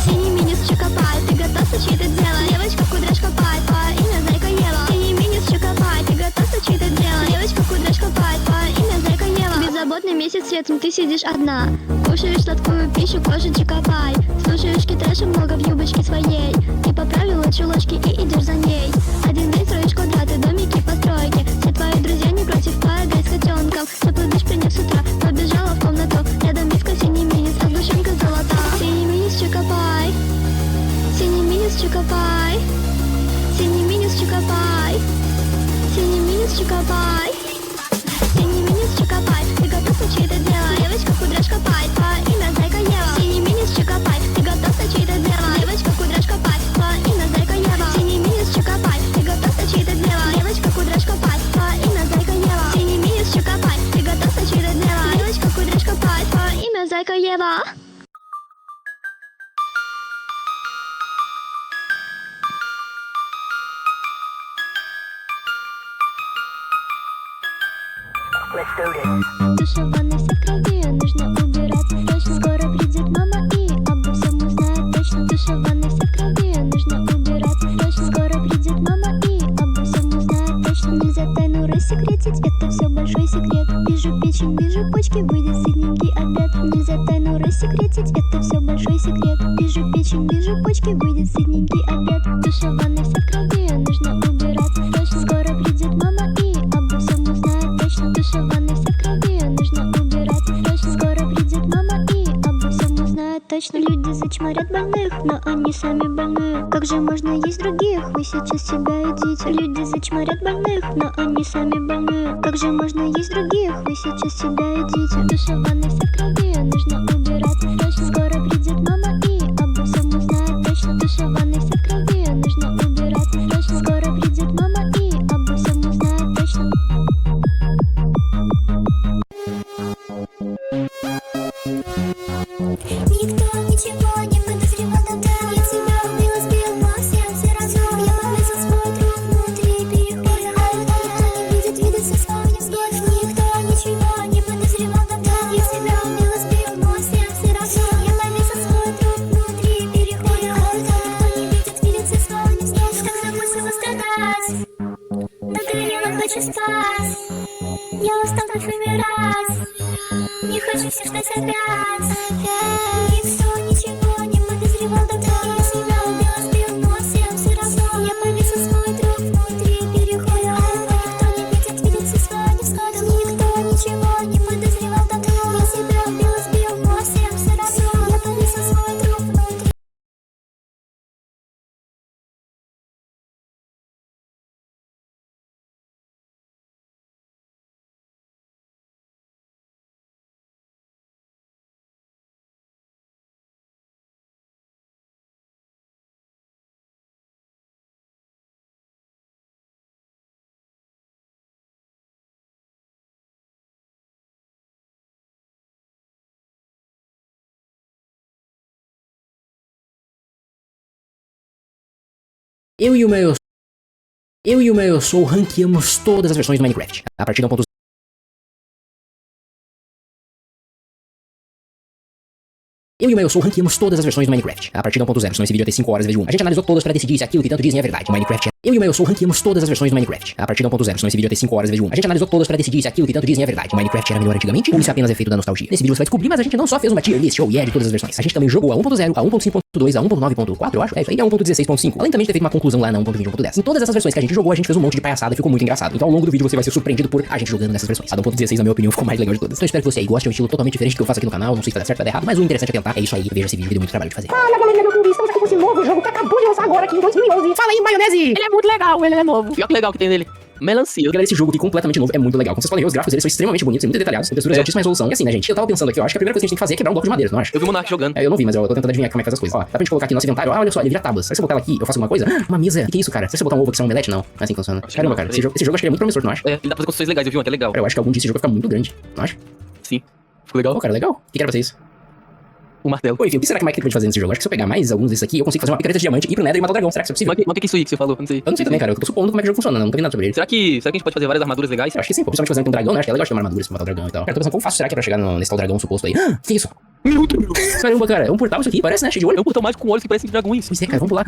Синий минис Чокопай, ты готов сочеть это дело? Девочка кудряшка пай, по имя Зайка Ева. Синий минис Чокопай, ты готов сочеть это дело? Девочка кудряшка пай, по имя Зайка Ева. Беззаботный месяц светом, ты сидишь одна. Кушаешь сладкую пищу, кожа Чокопай. Слушаешь китайша много в юбочке своей. Ты поправила чулочки и идешь за ней. Один день строишь квадраты, домики, постройки. Все твои друзья не против поиграть с котенком. Теплый душ приняв с утра, побежала в комнату. Рядом миска синий минис, а сгущенка золота. Синий минис Чокопай. Синий минис Чокопай. Синий минис Чокопай. Синий минис Чокопай. Синий минис Чокопай, ты готов сочеть это дело? Девочка кудряшка пай, по имя Зайка Ева. Синий минис Чокопай, ты готов сочеть это дело? Девочка кудряшка пай, по имя Зайка Ева. Синий минис Чокопай, ты готов сочеть это дело? Девочка кудряшка пай, по имя Зайка Ева. Синий минис Чокопай, ты готов сочеть это дело? Девочка кудряшка пай, по имя Зайка Ева. Душа в ванной вся в крови, нужно убираться срочно. Скоро придет мама и обо всем узнает точно. Душа в ванной вся в крови, нужно убираться срочно. Скоро придет мама и обо всем узнает точно. Нельзя тайну рассекретить, это все большой секрет. Вижу печень, вижу почки, выйдет сытненький обед. Нельзя тайну рассекретить, это все большой секрет. Вижу печень, вижу почки, выйдет сытненький обед. Душа в ванной вся в крови, нужно убираться срочно. Скоро придет мама и обо всем узнает точно. Душа в ванной вся в крови, нужно убираться срочно. Скоро придет мама и обо всем узнает точно. Люди зачморят больных, но они сами больные. Как же можно есть других? Вы сейчас себя едите. Люди зачморят больных, но они сами больные. Как же можно есть других? Вы сейчас себя едите. Душа в ванной вся в крови, нужно убираться срочно. Скоро придет мама и обо всем узнает точно. Душа в ванной вся в крови, нужно убираться срочно. Скоро придет мама и обо всем узнает точно. Никто ничего не подозревал тогда. Я тебя убила, сбил, но всем все равно. Я повесил свой труп внутри перехода. А никто не видит, видится вспомнив взгляд. Никто ничего не подозревал тогда. Я тебя убила, сбил, но всем все равно. Я повесил свой труп внутри перехода. А никто не видит, видится вспомнив взгляд. Так запустила страдать, так я не хочу спать. Я устал так умирать. Не хочу все ждать опять. Никто ничего не подозревал тогда. Я себя убила, сбил, но всем все равно. Я повесил свой труп внутри перехода. А никто не видит, видится свой взгляд. Никто ничего не подозревал тогда. Я себя убила, сбил, но всем все равно. Я повесил свой труп внутри. Eu e o meu Soul ranqueamos todas as versões do Minecraft. A partir do 1.0. Eu e o meu Soul ranqueamos todas as versões do Minecraft. A partir do 1.0. Senão esse vídeo ia ter 5 horas em vez de 1. A gente analisou todas pra decidir se aquilo que tanto dizem é verdade. O Minecraft é Eu e o Mailson ranqueamos todas as versões do Minecraft, a partir do 1.0, senão esse vídeo ia ter 5 horas em vez de 1. A gente analisou todas pra decidir se aquilo que tanto dizem é verdade. O Minecraft era melhor antigamente ou isso é apenas efeito da nostalgia. Nesse vídeo você vai descobrir, mas a gente não só fez uma tier list, de todas as versões. A gente também jogou a 1.0, a 1.5.2, a 1.9.4, eu acho, isso aí, a 1.16.5. Além também de ter feito uma conclusão lá na 1.21.10. Em todas essas versões que a gente jogou, a gente fez um monte de palhaçada e ficou muito engraçado. Então ao longo do vídeo você vai ser surpreendido por a gente jogando nessas versões. A 1.16, na minha opinião, ficou mais legal de todas. Então eu espero que você aí goste, é um estilo totalmente diferente do que eu faço aqui no canal, não sei se vai dar certo ou vai dar errado, mas o interessante é tentar. É isso aí, veja esse vídeo que deu muito trabalho de fazer. Fala galerinha do YouTube, estamos aqui com esse novo jogo que acabou de lançar agora aqui em 2011. Fala aí, Maionese! Ele é muito legal, ele é novo. E olha que legal que tem nele. Melancia. Galera, esse jogo aqui completamente novo é muito legal. Como vocês podem ver, os gráficos eles são extremamente bonitos e muito detalhados, com texturas de altíssima resolução. E assim, né, gente? Eu tava pensando aqui, eu acho que a primeira coisa que a gente tem que fazer é quebrar um bloco de madeira, não acha? Eu vi o Monark jogando. Eu não vi, mas eu tô tentando adivinhar como é que faz as coisas. Ó, dá pra gente colocar aqui no nosso inventário. Olha só, ele vira tábuas. Aí se eu botar ela aqui, eu faço alguma coisa? Uma mesa. O que é isso, cara? Se você botar um ovo aqui, é um omelete? Não. Não é assim que funciona. Caramba, cara. Esse jogo acho que é muito promissor, não acha? É, ele dá pra fazer construções legais, eu vi um até legal. Cara, eu acho que algum dia esse jogo vai ficar muito grande, não acha? Sim. Ficou legal? Pô, cara, legal. O que era pra ser isso? Um martelo. Pô, enfim, o que será que o Mike pode fazer nesse jogo? Acho que se eu pegar mais alguns desses aqui, eu consigo fazer uma picareta de diamante, ir pro Nether e matar o dragão. Será que isso é possível? Mas o que é isso aí que você falou? Eu não sei. Eu não sei também, cara. Eu tô supondo como é que o jogo funciona, não tô vendo nada sobre ele. Será que a gente pode fazer várias armaduras legais? Eu acho que sim, pô. Principalmente fazendo com um dragão, né? Acho que é legal de ter uma armadura pra matar o dragão e tal. Cara, tô pensando, como fácil será que é pra chegar nesse tal dragão suposto aí? Que é isso? Meu Deus! Caramba, cara, é um portal isso aqui, parece, né? Cheio de olho. É um portal mágico com olhos que parecem dragões. Pois é, cara, vamos pular.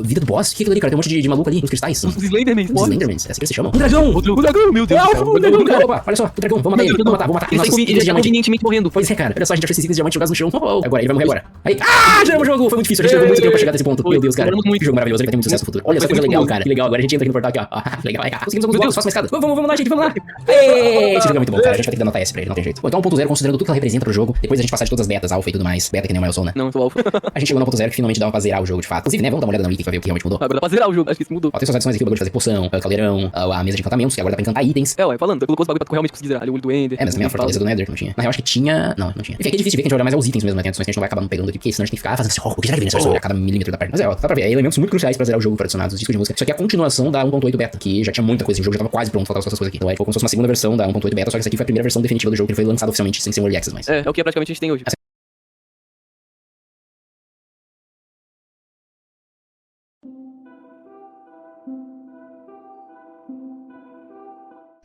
Vida do boss? O que é aquilo ali, cara? Tem um monte de maluco ali, nos cristais. Os Slendermans. Os Slendermans, é assim que se chamam? Um dragão! O dragão, meu Deus do céu. O dragão, cara. Opa, olha só, o dragão, vamos matar ele. Vamos matar. Ele tá convenientemente morrendo. Pois é, cara. Olha só, a gente achou esses itens de diamante jogados no chão. Agora, ele vai morrer agora. Aí, geramos o jogo! Foi muito difícil, a gente levou muito tempo pra chegar nesse ponto. Meu Deus, cara. Que jogo maravilhoso, ele vai ter muito sucesso no futuro. Olha essa coisa legal, cara. Que legal, agora a gente entra aqui no portal aqui, ó. Legal, aí, conseguimos alguns blocos, faça uma escada. Vamos lá, gente, vamos lá. Esse jogo é muito bom, cara. A gente vai ter que dar nota S pra ele, não tem jeito. Bom, então 1.0, considerando tudo que ela representa pro jogo, depois a gente passar de todas as betas, alfa e tudo mais. Beta que nem o Mailson, né? Não, eu tô alfa. A gente chegou no 1.0 que finalmente dava pra zerar o jogo de fato. Inclusive, né? Vamos dar uma olhada na wiki pra ver o que realmente mudou. Agora dá pra zerar o jogo, acho que isso mudou. Ó, tem suas adições aqui, o bagulho de fazer poção, caldeirão, a mesa de encantamentos, que agora dá pra encantar itens. É, ué, falando, tu colocou os bagulho pra tu realmente conseguir zerar ali o olho do Ender. É, mas também a fortaleza do Nether, que não tinha. Na real, acho que tinha. Não tinha. Enfim, é difícil de ver que a gente vai olhar mais aos itens mesmo, né? Tem adições que a gente não vai acabar não pegando aqui, porque senão a gente tem que ficar fazendo assim, o que será que vem nessa versão? A cada milímetro da parte. Mas é, ó, dá pra ver. É elementos muito cruciais pra zerar o jogo para adicionados, os discos de música. Isso aqui é a continuação da 1.8 beta, que já tinha muita coisa, o jogo já tava quase pronto, faltavam essas coisas aqui. Então é como se fosse uma segunda versão da 1.8 beta, só que essa aqui foi a primeira versão definitiva do jogo que foi lançado oficialmente sem ser um early access mais. É o que praticamente a gente tem hoje.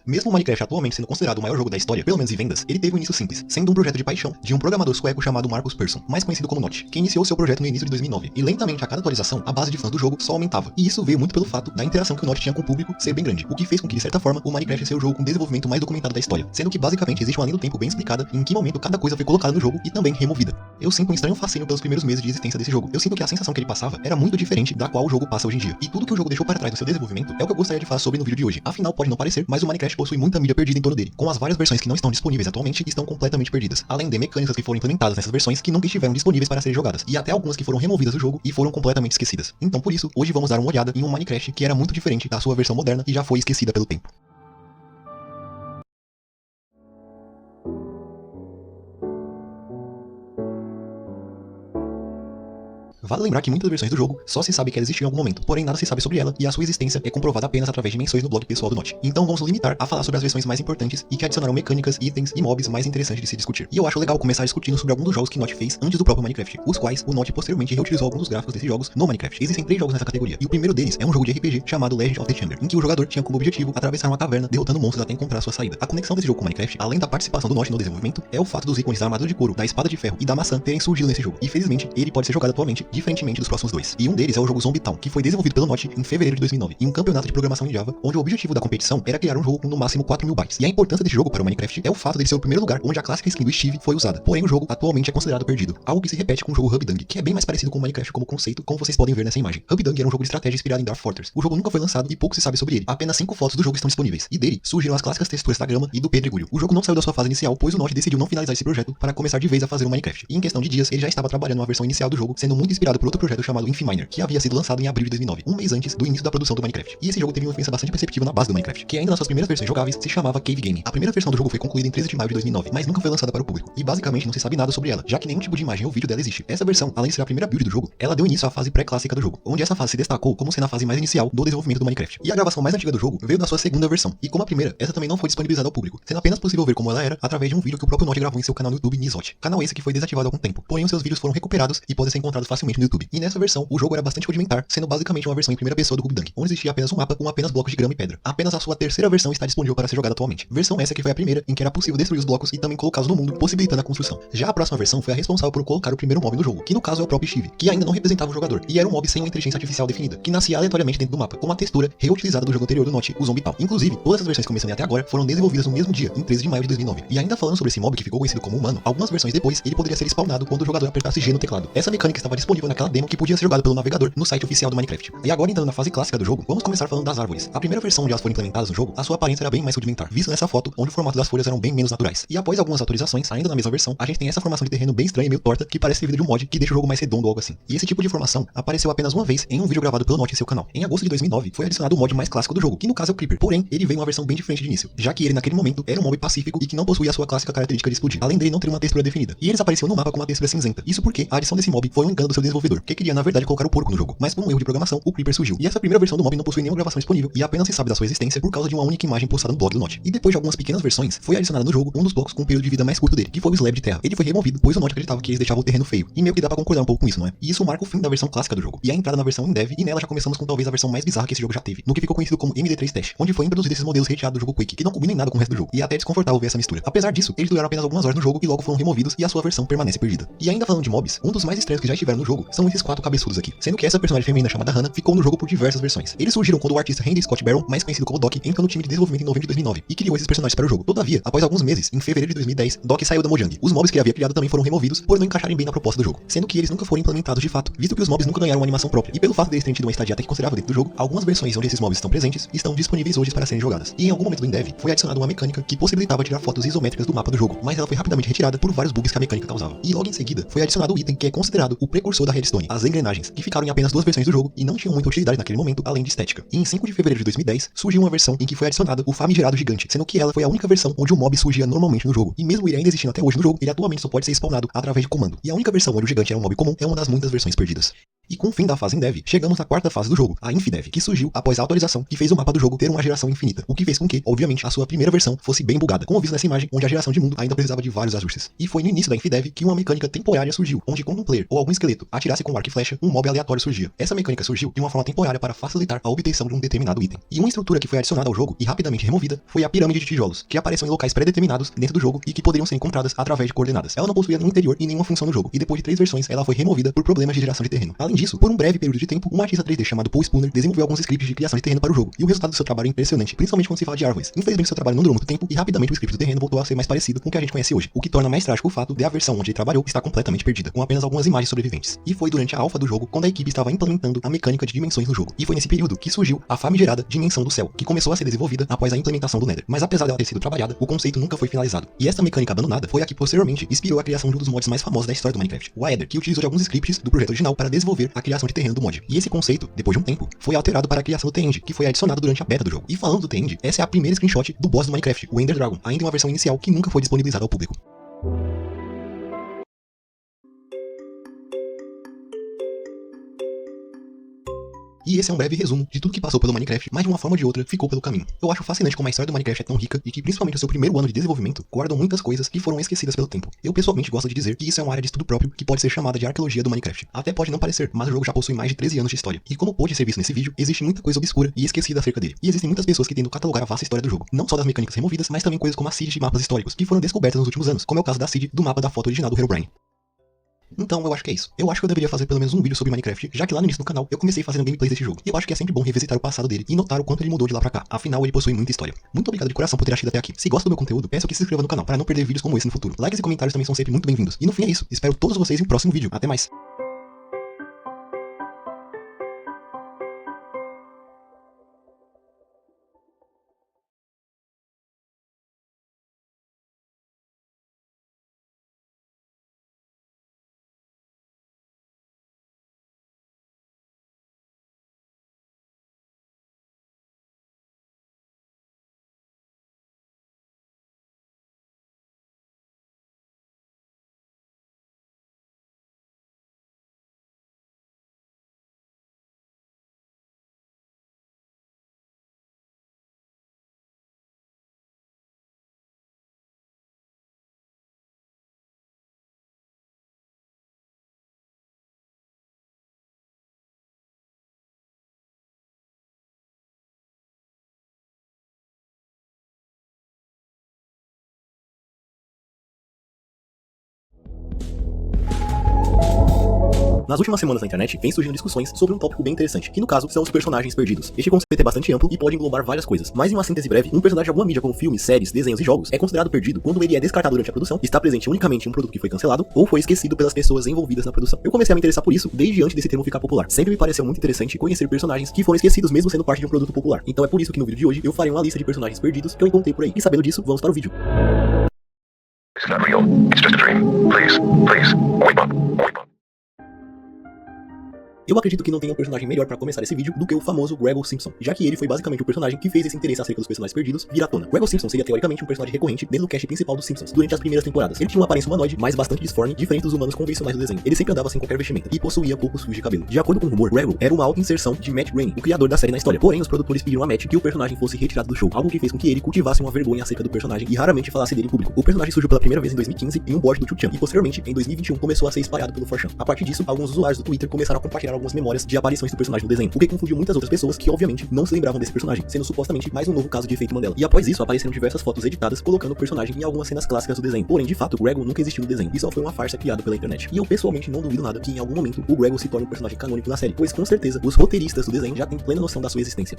Mesmo o Minecraft atualmente sendo considerado o maior jogo da história, pelo menos em vendas, ele teve um início simples, sendo um projeto de paixão de um programador sueco chamado Marcus Persson, mais conhecido como Notch, que iniciou seu projeto no início de 2009. E lentamente, a cada atualização, a base de fãs do jogo só aumentava. E isso veio muito pelo fato da interação que o Notch tinha com o público ser bem grande, o que fez com que, de certa forma, o Minecraft seja o jogo com desenvolvimento mais documentado da história, sendo que basicamente existe uma linha do tempo bem explicada em que momento cada coisa foi colocada no jogo e também removida. Eu sinto um estranho fascínio pelos primeiros meses de existência desse jogo. Eu sinto que a sensação que ele passava era muito diferente da qual o jogo passa hoje em dia. E tudo que o jogo deixou para trás do seu desenvolvimento é o que eu gostaria de falar sobre no vídeo de hoje. Afinal, pode não parecer, mas o Minecraft possui muita mídia perdida em torno dele, com as várias versões que não estão disponíveis atualmente e estão completamente perdidas, além de mecânicas que foram implementadas nessas versões que nunca estiveram disponíveis para serem jogadas, e até algumas que foram removidas do jogo e foram completamente esquecidas. Então por isso, hoje vamos dar uma olhada em um Minecraft que era muito diferente da sua versão moderna e já foi esquecida pelo tempo. Vale lembrar que muitas versões do jogo só se sabe que ela existiu em algum momento, porém nada se sabe sobre ela e a sua existência é comprovada apenas através de menções no blog pessoal do Notch. Então vamos nos limitar a falar sobre as versões mais importantes e que adicionaram mecânicas, itens e mobs mais interessantes de se discutir. E eu acho legal começar discutindo sobre alguns dos jogos que Notch fez antes do próprio Minecraft, os quais o Notch posteriormente reutilizou alguns dos gráficos desses jogos no Minecraft. Existem 3 jogos nessa categoria, e o primeiro deles é um jogo de RPG chamado Legend of the Chamber, em que o jogador tinha como objetivo atravessar uma caverna derrotando monstros até encontrar sua saída. A conexão desse jogo com Minecraft, além da participação do Notch no desenvolvimento, é o fato dos ícones da armadura de couro, da espada de ferro e da maçã terem surgido nesse jogo. E felizmente, ele pode ser jogado atualmente, diferentemente dos próximos 2. E um deles é o jogo Zombie Town, que foi desenvolvido pelo Notch em fevereiro de 2009, em um campeonato de programação em Java, onde o objetivo da competição era criar um jogo com no máximo 4.000 bytes. E a importância desse jogo para o Minecraft é o fato dele ser o primeiro lugar onde a clássica skin do Steve foi usada. Porém, o jogo atualmente é considerado perdido, algo que se repete com o jogo Hubdung, que é bem mais parecido com o Minecraft como conceito, como vocês podem ver nessa imagem. Hubdung era um jogo de estratégia inspirado em Dwarf Fortress. O jogo nunca foi lançado e pouco se sabe sobre ele. Apenas 5 fotos do jogo estão disponíveis, e dele surgiram as clássicas texturas da grama e do pedregulho. O jogo não saiu da sua fase inicial, pois o Notch decidiu não finalizar esse projeto para começar de vez a fazer o Minecraft. E em questão de dias, ele já estava trabalhando uma versão inicial do jogo, sendo muito inspirado por outro projeto chamado Infiminer, que havia sido lançado em abril de 2009, um mês antes do início da produção do Minecraft. E esse jogo teve uma influência bastante perceptível na base do Minecraft, que ainda nas suas primeiras versões jogáveis se chamava Cave Game. A primeira versão do jogo foi concluída em 13 de maio de 2009, mas nunca foi lançada para o público, e basicamente não se sabe nada sobre ela, já que nenhum tipo de imagem ou vídeo dela existe. Essa versão, além de ser a primeira build do jogo, ela deu início à fase pré-clássica do jogo, onde essa fase se destacou como sendo a fase mais inicial do desenvolvimento do Minecraft. E a gravação mais antiga do jogo veio da sua segunda versão, e como a primeira, essa também não foi disponibilizada ao público, sendo apenas possível ver como ela era através de um vídeo que o próprio Notch gravou em seu canal no YouTube Nizot, canal esse que foi desativado há algum tempo. Porém, os seus vídeos foram recuperados e podem ser encontrados facilmente recentemente no YouTube. E nessa versão, o jogo era bastante rudimentar, sendo basicamente uma versão em primeira pessoa do Cube Dunk, onde existia apenas um mapa com apenas blocos de grama e pedra. Apenas a sua terceira versão está disponível para ser jogada atualmente. Versão essa que foi a primeira em que era possível destruir os blocos e também colocá-los no mundo, possibilitando a construção. Já a próxima versão foi a responsável por colocar o primeiro mob no jogo, que no caso é o próprio Steve, que ainda não representava o jogador, e era um mob sem uma inteligência artificial definida, que nascia aleatoriamente dentro do mapa, com uma textura reutilizada do jogo anterior do Notch, o Zombie Town. Inclusive, todas as versões que eu mencionei até agora foram desenvolvidas no mesmo dia, em 13 de maio de 2009. E ainda falando sobre esse mob que ficou conhecido como humano, algumas versões depois, ele poderia ser spawnado quando o jogador apertasse G no teclado. Essa mecânica estava disponível naquela demo que podia ser jogada pelo navegador no site oficial do Minecraft. E agora entrando na fase clássica do jogo, vamos começar falando das árvores. A primeira versão onde elas foram implementadas no jogo, a sua aparência era bem mais rudimentar, visto nessa foto, onde o formato das folhas eram bem menos naturais. E após algumas atualizações, ainda na mesma versão, a gente tem essa formação de terreno bem estranha e meio torta, que parece ser vida de um mod que deixa o jogo mais redondo ou algo assim. E esse tipo de formação apareceu apenas uma vez em um vídeo gravado pelo Notch em seu canal. Em agosto de 2009, foi adicionado o mod mais clássico do jogo, que no caso é o Creeper. Porém, ele veio uma versão bem diferente de início, já que ele naquele momento era um mob pacífico e que não possuía a sua clássica característica de explodir, além dele não ter uma textura definida. E eles apareciam no mapa com uma textura cinzenta. Isso porque a adição desse mob foi um engano do seu desenvolvedor, que queria na verdade colocar o porco no jogo. Mas por um erro de programação, o Creeper surgiu. E essa primeira versão do mob não possui nenhuma gravação disponível e apenas se sabe da sua existência por causa de uma única imagem postada no blog do Notch. E depois de algumas pequenas versões, foi adicionado no jogo um dos blocos com um período de vida mais curto dele, que foi o slab de terra. Ele foi removido, pois o Notch acreditava que eles deixavam o terreno feio. E meio que dá pra concordar um pouco com isso, não é? E isso marca o fim da versão clássica do jogo, e a entrada na versão em dev, e nela já começamos com talvez a versão mais bizarra que esse jogo já teve, no que ficou conhecido como MD3 Test, onde foi introduzido esses modelos recheados do jogo Quake, que não combinam em nada com o resto do jogo, e é até desconfortável ver essa mistura. Apesar disso, eles duraram apenas algumas horas no jogo e logo foram removidos, e a sua versão permanece perdida. E ainda falando de mobs, um dos mais estranhos que já estiveram no jogo são esses 4 cabeçudos aqui, sendo que essa personagem feminina chamada Hannah ficou no jogo por diversas versões. Eles surgiram quando o artista Randy Scott Barron, mais conhecido como Doc, entrou no time de desenvolvimento em novembro de 2009 e criou esses personagens para o jogo. Todavia, após alguns meses, em fevereiro de 2010, Doc saiu da Mojang. Os mobs que ele havia criado também foram removidos por não encaixarem bem na proposta do jogo, sendo que eles nunca foram implementados de fato, visto que os mobs nunca ganharam uma animação própria. E pelo fato deles terem tido uma estadia até que considerável dentro do jogo, algumas versões onde esses mobs estão presentes estão disponíveis hoje para serem jogadas. E em algum momento do Indev, foi adicionada uma mecânica que possibilitava tirar fotos isométricas do mapa do jogo, mas ela foi rapidamente retirada por vários bugs que a mecânica causava. E logo em seguida, foi adicionado o item que é considerado o precursor da redstone, as engrenagens, que ficaram em apenas 2 versões do jogo e não tinham muita utilidade naquele momento, além de estética. E em 5 de fevereiro de 2010, surgiu uma versão em que foi adicionado o famigerado gigante, sendo que ela foi a única versão onde o mob surgia normalmente no jogo. E mesmo ele ainda existindo até hoje no jogo, ele atualmente só pode ser spawnado através de comando. E a única versão onde o gigante era um mob comum é uma das muitas versões perdidas. E com o fim da fase em dev, chegamos à quarta fase do jogo, a Infidev, que surgiu após a atualização que fez o mapa do jogo ter uma geração infinita, o que fez com que, obviamente, a sua primeira versão fosse bem bugada, como visto nessa imagem, onde a geração de mundo ainda precisava de vários ajustes. E foi no início da Infidev que uma mecânica temporária surgiu, onde quando um player ou algum esqueleto atirasse com arco e flecha, um mob aleatório surgia. Essa mecânica surgiu de uma forma temporária para facilitar a obtenção de um determinado item. E uma estrutura que foi adicionada ao jogo e rapidamente removida foi a pirâmide de tijolos, que apareceu em locais pré-determinados dentro do jogo e que poderiam ser encontradas através de coordenadas. Ela não possuía nenhum interior e nenhuma função no jogo, e depois de 3 versões ela foi removida por problemas de geração de terreno. Além disso, por um breve período de tempo, um artista 3D chamado Paul Spooner desenvolveu alguns scripts de criação de terreno para o jogo, e o resultado do seu trabalho é impressionante, principalmente quando se fala de árvores. Infelizmente, seu trabalho não durou muito tempo, e rapidamente o script do terreno voltou a ser mais parecido com o que a gente conhece hoje, o que torna mais trágico o fato de a versão onde ele trabalhou estar completamente perdida, com apenas algumas imagens sobreviventes. E foi durante a alfa do jogo, quando a equipe estava implementando a mecânica de dimensões no jogo, e foi nesse período que surgiu a famigerada Dimensão do Céu, que começou a ser desenvolvida após a implementação do Nether. Mas apesar dela ter sido trabalhada, o conceito nunca foi finalizado. E essa mecânica abandonada foi a que posteriormente inspirou a criação de um dos mods mais famosos da história do Minecraft, o Aether, que utilizou de alguns scripts do projeto original para desenvolver a criação de terreno do mod. E esse conceito, depois de um tempo, foi alterado para a criação do The-End, que foi adicionado durante a beta do jogo. E falando do The-End, essa é a primeira screenshot do boss do Minecraft, o Ender Dragon, ainda em uma versão inicial que nunca foi disponibilizada ao público. E esse é um breve resumo de tudo que passou pelo Minecraft, mas de uma forma ou de outra ficou pelo caminho. Eu acho fascinante como a história do Minecraft é tão rica e que principalmente o seu primeiro ano de desenvolvimento guardam muitas coisas que foram esquecidas pelo tempo. Eu pessoalmente gosto de dizer que isso é uma área de estudo próprio que pode ser chamada de arqueologia do Minecraft. Até pode não parecer, mas o jogo já possui mais de 13 anos de história. E como pôde ser visto nesse vídeo, existe muita coisa obscura e esquecida acerca dele. E existem muitas pessoas que tentam catalogar a vasta história do jogo, não só das mecânicas removidas, mas também coisas como a seed de mapas históricos, que foram descobertas nos últimos anos, como é o caso da seed do mapa da foto original do Herobrine. Então eu acho que é isso. Eu acho que eu deveria fazer pelo menos um vídeo sobre Minecraft, já que lá no início do canal eu comecei fazendo gameplays desse jogo. E eu acho que é sempre bom revisitar o passado dele e notar o quanto ele mudou de lá pra cá. Afinal, ele possui muita história. Muito obrigado de coração por ter assistido até aqui. Se gosta do meu conteúdo, peço que se inscreva no canal para não perder vídeos como esse no futuro. Likes e comentários também são sempre muito bem-vindos. E no fim é isso. Espero todos vocês em um próximo vídeo. Até mais. Nas últimas semanas na internet, vem surgindo discussões sobre um tópico bem interessante, que no caso são os personagens perdidos. Este conceito é bastante amplo e pode englobar várias coisas, mas em uma síntese breve, um personagem de alguma mídia como filmes, séries, desenhos e jogos é considerado perdido quando ele é descartado durante a produção, está presente unicamente em um produto que foi cancelado ou foi esquecido pelas pessoas envolvidas na produção. Eu comecei a me interessar por isso desde antes desse termo ficar popular. Sempre me pareceu muito interessante conhecer personagens que foram esquecidos mesmo sendo parte de um produto popular. Então é por isso que no vídeo de hoje eu farei uma lista de personagens perdidos que eu encontrei por aí. E sabendo disso, vamos para o vídeo. It's not real. It's just a dream. Please, wake up. Eu acredito que não tem um personagem melhor pra começar esse vídeo do que o famoso Gregor Simpson, já que ele foi basicamente o personagem que fez esse interesse acerca dos personagens perdidos vir à tona. Gregor Simpson seria teoricamente um personagem recorrente dentro do cast principal dos Simpsons, durante as primeiras temporadas. Ele tinha uma aparência humanoide, mas bastante disforme, diferente dos humanos convencionais do desenho. Ele sempre andava sem qualquer vestimenta e possuía poucos fios de cabelo. De acordo com o rumor, Gregor era uma auto-inserção de Matt Groening, o criador da série na história. Porém, os produtores pediram a Matt que o personagem fosse retirado do show, algo que fez com que ele cultivasse uma vergonha acerca do personagem e raramente falasse dele em público. O personagem surgiu pela primeira vez em 2015 em um bot do 2chan e posteriormente, em 2021, começou a ser espalhado pelo 4chan. A partir disso, alguns usuários do Twitter começaram a compartilhar algumas memórias de aparições do personagem no desenho, o que confundiu muitas outras pessoas que obviamente não se lembravam desse personagem, sendo supostamente mais um novo caso de efeito Mandela. E após isso, apareceram diversas fotos editadas colocando o personagem em algumas cenas clássicas do desenho. Porém, de fato, o Gregor nunca existiu no desenho e só foi uma farsa criada pela internet. E eu pessoalmente não duvido nada que em algum momento o Gregor se torne um personagem canônico na série, pois com certeza os roteiristas do desenho já têm plena noção da sua existência.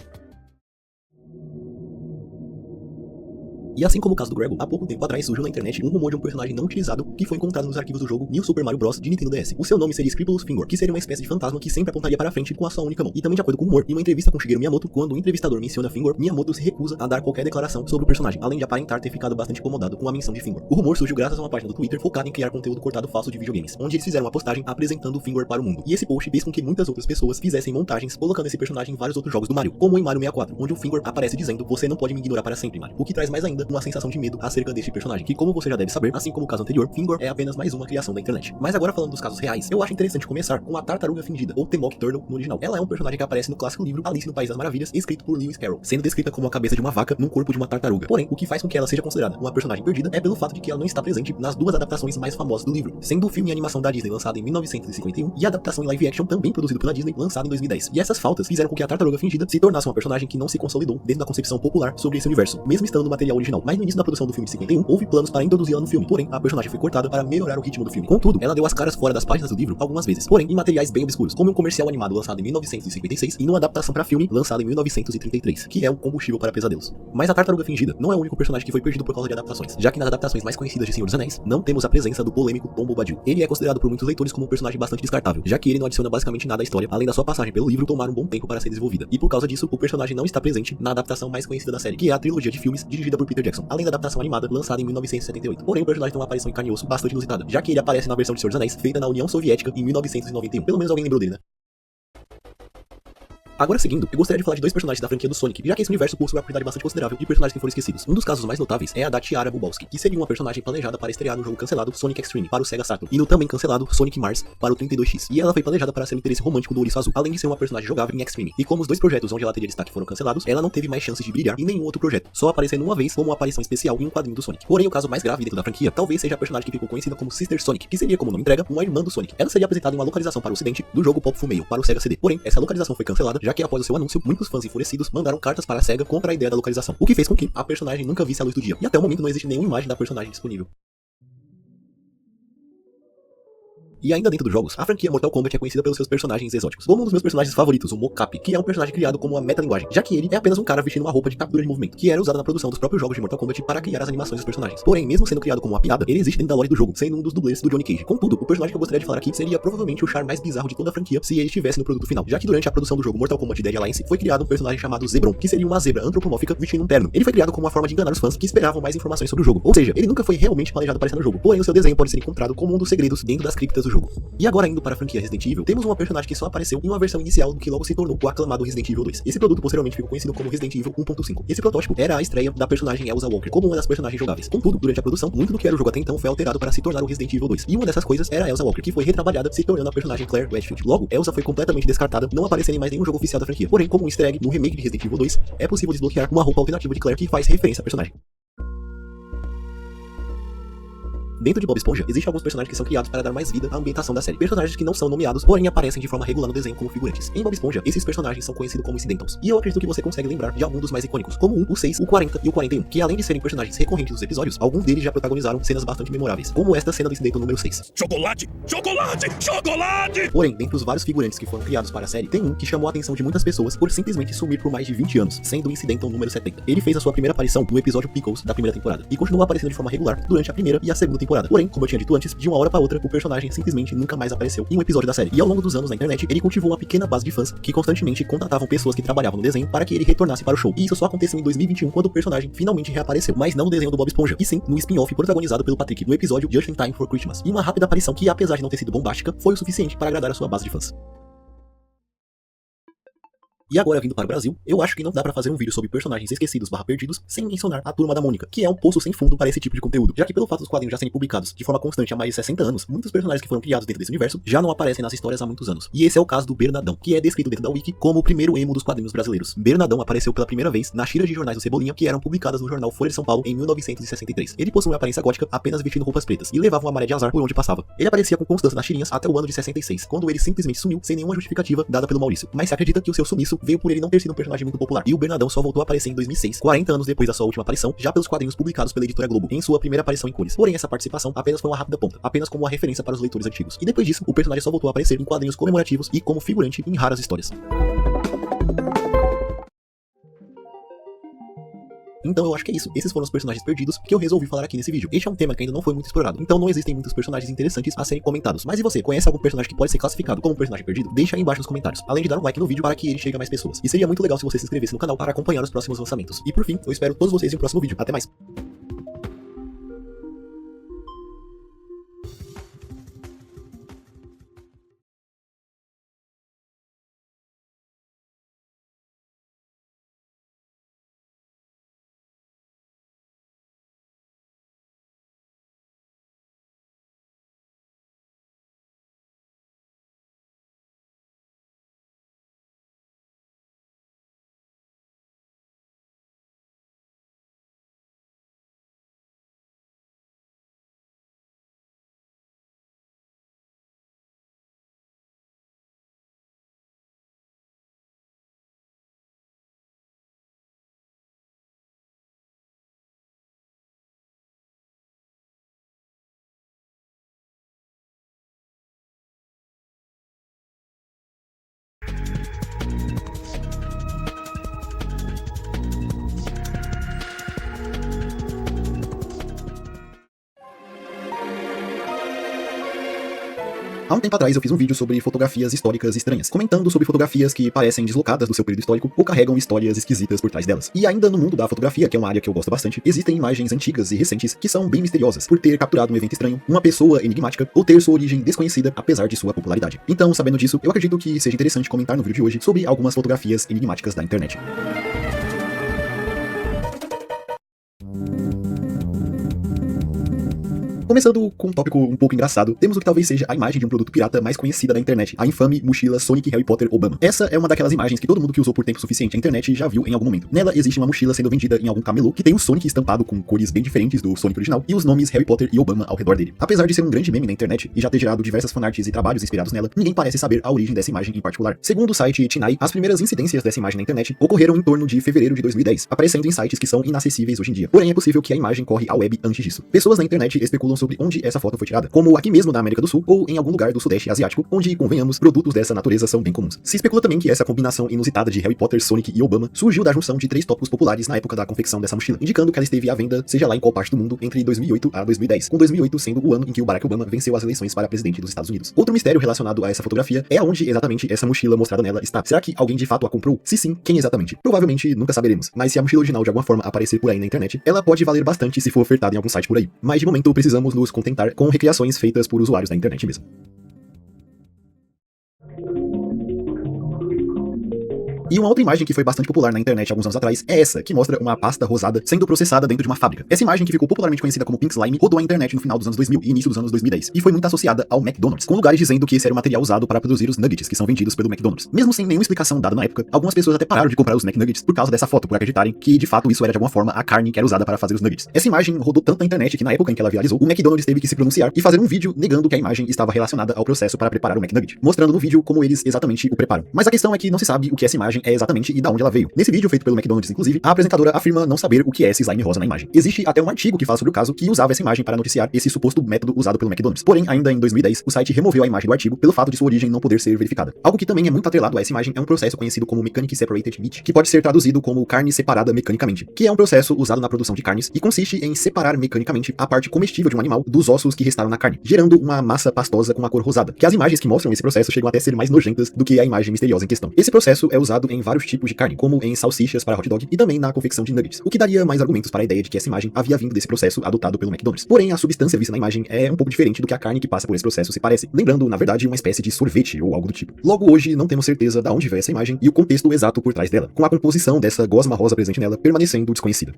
E assim como o caso do Gregor, há pouco tempo atrás surgiu na internet um rumor de um personagem não utilizado que foi encontrado nos arquivos do jogo New Super Mario Bros. De Nintendo DS. O seu nome seria Scribbles Finger, que seria uma espécie de fantasma que sempre apontaria para a frente com a sua única mão. E também de acordo com o rumor, em uma entrevista com Shigeru Miyamoto, quando o entrevistador menciona Finger, Miyamoto se recusa a dar qualquer declaração sobre o personagem, além de aparentar ter ficado bastante incomodado com a menção de Finger. O rumor surgiu graças a uma página do Twitter focada em criar conteúdo cortado falso de videogames, onde eles fizeram uma postagem apresentando o Finger para o mundo. E esse post fez com que muitas outras pessoas fizessem montagens colocando esse personagem em vários outros jogos do Mario, como em Mario 64, onde o Finger aparece dizendo: "Você não pode me ignorar para sempre, Mario", o que traz mais ainda uma sensação de medo acerca deste personagem, que como você já deve saber, assim como o caso anterior, Finger é apenas mais uma criação da internet. Mas agora falando dos casos reais, eu acho interessante começar com a Tartaruga Fingida, ou The Mock Turtle no original. Ela é um personagem que aparece no clássico livro Alice no País das Maravilhas, escrito por Lewis Carroll, sendo descrita como a cabeça de uma vaca num corpo de uma tartaruga. Porém, o que faz com que ela seja considerada uma personagem perdida é pelo fato de que ela não está presente nas duas adaptações mais famosas do livro, sendo o filme e animação da Disney lançado em 1951 e a adaptação em live action também produzido pela Disney, lançado em 2010. E essas faltas fizeram com que a Tartaruga Fingida se tornasse uma personagem que não se consolidou dentro da concepção popular sobre esse universo, mesmo estando no material original. Mas no início da produção do filme de 51, houve planos para introduzi-la no filme, porém, a personagem foi cortada para melhorar o ritmo do filme. Contudo, ela deu as caras fora das páginas do livro algumas vezes, porém, em materiais bem obscuros, como um comercial animado lançado em 1956 e numa adaptação para filme lançada em 1933, que é um combustível para pesadelos. Mas a Tartaruga Fingida não é o único personagem que foi perdido por causa de adaptações, já que nas adaptações mais conhecidas de Senhor dos Anéis, não temos a presença do polêmico Tom Bombadil. Ele é considerado por muitos leitores como um personagem bastante descartável, já que ele não adiciona basicamente nada à história, além da sua passagem pelo livro tomar um bom tempo para ser desenvolvida. E por causa disso, o personagem não está presente na adaptação mais conhecida da série, que é a trilogia de filmes dirigida por Peter Jackson, além da adaptação animada lançada em 1978. Porém, o personagem tem uma aparição em carne e osso bastante inusitada, já que ele aparece na versão de Senhor dos Anéis feita na União Soviética em 1991. Pelo menos alguém lembrou dele, né? Agora seguindo, eu gostaria de falar de dois personagens da franquia do Sonic, já que esse universo possui uma quantidade bastante considerável de personagens que foram esquecidos. Um dos casos mais notáveis é a da Tiara Bubowski, que seria uma personagem planejada para estrear no jogo cancelado Sonic X-treme para o Sega Saturn, e no também cancelado Sonic Mars para o 32X. E ela foi planejada para ser o interesse romântico do Ouriço Azul, além de ser uma personagem jogável em X-treme. E como os dois projetos onde ela teria destaque foram cancelados, ela não teve mais chances de brilhar em nenhum outro projeto, só aparecendo uma vez como uma aparição especial em um quadrinho do Sonic. Porém, o caso mais grave dentro da franquia talvez seja a personagem que ficou conhecida como Sister Sonic, que seria, como o nome entrega, uma irmã do Sonic. Ela seria apresentada em uma localização para o ocidente do jogo Pop Fumeio para o Sega CD. Porém, essa localização foi cancelada, já que após o seu anúncio, muitos fãs enfurecidos mandaram cartas para a SEGA contra a ideia da localização, o que fez com que a personagem nunca visse a luz do dia. E até o momento não existe nenhuma imagem da personagem disponível. E ainda dentro dos jogos, a franquia Mortal Kombat é conhecida pelos seus personagens exóticos, como um dos meus personagens favoritos, o Mocap, que é um personagem criado como uma metalinguagem, já que ele é apenas um cara vestindo uma roupa de captura de movimento, que era usada na produção dos próprios jogos de Mortal Kombat para criar as animações dos personagens. Porém, mesmo sendo criado como uma piada, ele existe dentro da lore do jogo, sendo um dos dublês do Johnny Cage. Contudo, o personagem que eu gostaria de falar aqui seria provavelmente o char mais bizarro de toda a franquia se ele estivesse no produto final, já que durante a produção do jogo Mortal Kombat Dead Alliance foi criado um personagem chamado Zebron, que seria uma zebra antropomórfica vestindo um terno. Ele foi criado como uma forma de enganar os fãs que esperavam mais informações sobre o jogo, ou seja, ele nunca foi realmente planejado para estar no jogo, porém o seu desenho pode ser encontrado como um dos segredos dentro das criptas do jogo. E agora indo para a franquia Resident Evil, temos uma personagem que só apareceu em uma versão inicial do que logo se tornou o aclamado Resident Evil 2. Esse produto posteriormente ficou conhecido como Resident Evil 1.5. Esse protótipo era a estreia da personagem Elsa Walker como uma das personagens jogáveis. Contudo, durante a produção, muito do que era o jogo até então foi alterado para se tornar o Resident Evil 2. E uma dessas coisas era a Elsa Walker, que foi retrabalhada se tornando a personagem Claire Redfield. Logo, Elsa foi completamente descartada, não aparecendo em mais nenhum jogo oficial da franquia. Porém, como um easter egg no remake de Resident Evil 2, é possível desbloquear uma roupa alternativa de Claire que faz referência à personagem. Dentro de Bob Esponja, existem alguns personagens que são criados para dar mais vida à ambientação da série. Personagens que não são nomeados, porém aparecem de forma regular no desenho como figurantes. Em Bob Esponja, esses personagens são conhecidos como Incidentals. E eu acredito que você consegue lembrar de algum dos mais icônicos, como o 6, o 40 e o 41, que além de serem personagens recorrentes dos episódios, alguns deles já protagonizaram cenas bastante memoráveis, como esta cena do Incidental número 6. Chocolate! Chocolate! Chocolate! Porém, dentre os vários figurantes que foram criados para a série, tem um que chamou a atenção de muitas pessoas por simplesmente sumir por mais de 20 anos, sendo o Incidental número 70. Ele fez a sua primeira aparição no episódio Pickles da primeira temporada, e continuou aparecendo de forma regular durante a primeira e a segunda temporada. Porém, como eu tinha dito antes, de uma hora para outra, o personagem simplesmente nunca mais apareceu em um episódio da série. E ao longo dos anos na internet, ele cultivou uma pequena base de fãs que constantemente contatavam pessoas que trabalhavam no desenho para que ele retornasse para o show. E isso só aconteceu em 2021, quando o personagem finalmente reapareceu, mas não no desenho do Bob Esponja, e sim no spin-off protagonizado pelo Patrick no episódio Just in Time for Christmas. E uma rápida aparição que, apesar de não ter sido bombástica, foi o suficiente para agradar a sua base de fãs. E agora, vindo para o Brasil, eu acho que não dá pra fazer um vídeo sobre personagens esquecidos / perdidos sem mencionar a Turma da Mônica, que é um poço sem fundo para esse tipo de conteúdo, já que pelo fato dos quadrinhos já serem publicados de forma constante há mais de 60 anos, muitos personagens que foram criados dentro desse universo já não aparecem nas histórias há muitos anos. E esse é o caso do Bernadão, que é descrito dentro da Wiki como o primeiro emo dos quadrinhos brasileiros. Bernadão apareceu pela primeira vez nas tiras de jornais do Cebolinha, que eram publicadas no jornal Folha de São Paulo em 1963. Ele possui uma aparência gótica, apenas vestindo roupas pretas, e levava uma maré de azar por onde passava. Ele aparecia com constância nas tirinhas até o ano de 66, quando ele simplesmente sumiu sem nenhuma justificativa dada pelo Maurício. Mas se acredita que o seu sumiço veio por ele não ter sido um personagem muito popular. E o Bernadão só voltou a aparecer em 2006, 40 anos depois da sua última aparição, já pelos quadrinhos publicados pela editora Globo, em sua primeira aparição em cores. Porém, essa participação apenas foi uma rápida ponta, apenas como uma referência para os leitores antigos. E depois disso, o personagem só voltou a aparecer em quadrinhos comemorativos e como figurante em raras histórias. Então eu acho que é isso. Esses foram os personagens perdidos que eu resolvi falar aqui nesse vídeo. Este é um tema que ainda não foi muito explorado, então não existem muitos personagens interessantes a serem comentados. Mas e você, conhece algum personagem que pode ser classificado como um personagem perdido? Deixa aí embaixo nos comentários, além de dar um like no vídeo para que ele chegue a mais pessoas. E seria muito legal se você se inscrevesse no canal para acompanhar os próximos lançamentos. E por fim, eu espero todos vocês em um próximo vídeo. Até mais! Há um tempo atrás eu fiz um vídeo sobre fotografias históricas estranhas, comentando sobre fotografias que parecem deslocadas do seu período histórico ou carregam histórias esquisitas por trás delas. E ainda no mundo da fotografia, que é uma área que eu gosto bastante, existem imagens antigas e recentes que são bem misteriosas, por ter capturado um evento estranho, uma pessoa enigmática ou ter sua origem desconhecida apesar de sua popularidade. Então, sabendo disso, eu acredito que seja interessante comentar no vídeo de hoje sobre algumas fotografias enigmáticas da internet. Começando com um tópico um pouco engraçado, temos o que talvez seja a imagem de um produto pirata mais conhecida da internet, a infame mochila Sonic Harry Potter Obama. Essa é uma daquelas imagens que todo mundo que usou por tempo suficiente a internet já viu em algum momento. Nela existe uma mochila sendo vendida em algum camelô que tem o Sonic estampado com cores bem diferentes do Sonic original e os nomes Harry Potter e Obama ao redor dele. Apesar de ser um grande meme na internet e já ter gerado diversas fanarts e trabalhos inspirados nela, ninguém parece saber a origem dessa imagem em particular. Segundo o site Tinai, as primeiras incidências dessa imagem na internet ocorreram em torno de fevereiro de 2010, aparecendo em sites que são inacessíveis hoje em dia. Porém, é possível que a imagem corre à web antes disso. Pessoas na internet especulam sobre onde essa foto foi tirada, como aqui mesmo na América do Sul ou em algum lugar do Sudeste Asiático, onde, convenhamos, produtos dessa natureza são bem comuns. Se especula também que essa combinação inusitada de Harry Potter, Sonic e Obama surgiu da junção de 3 tópicos populares na época da confecção dessa mochila, indicando que ela esteve à venda, seja lá em qual parte do mundo, entre 2008 a 2010, com 2008 sendo o ano em que o Barack Obama venceu as eleições para presidente dos Estados Unidos. Outro mistério relacionado a essa fotografia é aonde exatamente essa mochila mostrada nela está. Será que alguém de fato a comprou? Se sim, quem exatamente? Provavelmente nunca saberemos, mas se a mochila original de alguma forma aparecer por aí na internet, ela pode valer bastante se for ofertada em algum site por aí. Mas de momento precisamos nos contentar com recriações feitas por usuários da internet mesmo. E uma outra imagem que foi bastante popular na internet alguns anos atrás é essa, que mostra uma pasta rosada sendo processada dentro de uma fábrica. Essa imagem, que ficou popularmente conhecida como Pink Slime, rodou a internet no final dos anos 2000 e início dos anos 2010, e foi muito associada ao McDonald's, com lugares dizendo que esse era o material usado para produzir os nuggets que são vendidos pelo McDonald's. Mesmo sem nenhuma explicação dada na época, algumas pessoas até pararam de comprar os McNuggets por causa dessa foto, por acreditarem que de fato isso era de alguma forma a carne que era usada para fazer os nuggets. Essa imagem rodou tanto na internet que na época em que ela viralizou, o McDonald's teve que se pronunciar e fazer um vídeo negando que a imagem estava relacionada ao processo para preparar o McNugget, mostrando no vídeo como eles exatamente o preparam. Mas a questão é que não se sabe o que essa imagem é exatamente e da onde ela veio. Nesse vídeo feito pelo McDonald's, inclusive, a apresentadora afirma não saber o que é esse slime rosa na imagem. Existe até um artigo que fala sobre o caso que usava essa imagem para noticiar esse suposto método usado pelo McDonald's. Porém, ainda em 2010, o site removeu a imagem do artigo pelo fato de sua origem não poder ser verificada. Algo que também é muito atrelado a essa imagem é um processo conhecido como Mechanic Separated Meat, que pode ser traduzido como carne separada mecanicamente, que é um processo usado na produção de carnes e consiste em separar mecanicamente a parte comestível de um animal dos ossos que restaram na carne, gerando uma massa pastosa com uma cor rosada, que as imagens que mostram esse processo chegam até a ser mais nojentas do que a imagem misteriosa em questão. Esse processo é usado em vários tipos de carne, como em salsichas para hot dog e também na confecção de nuggets, o que daria mais argumentos para a ideia de que essa imagem havia vindo desse processo adotado pelo McDonald's. Porém, a substância vista na imagem é um pouco diferente do que a carne que passa por esse processo se parece, lembrando, na verdade, uma espécie de sorvete ou algo do tipo. Logo, hoje não temos certeza de onde veio essa imagem e o contexto exato por trás dela, com a composição dessa gosma rosa presente nela permanecendo desconhecida.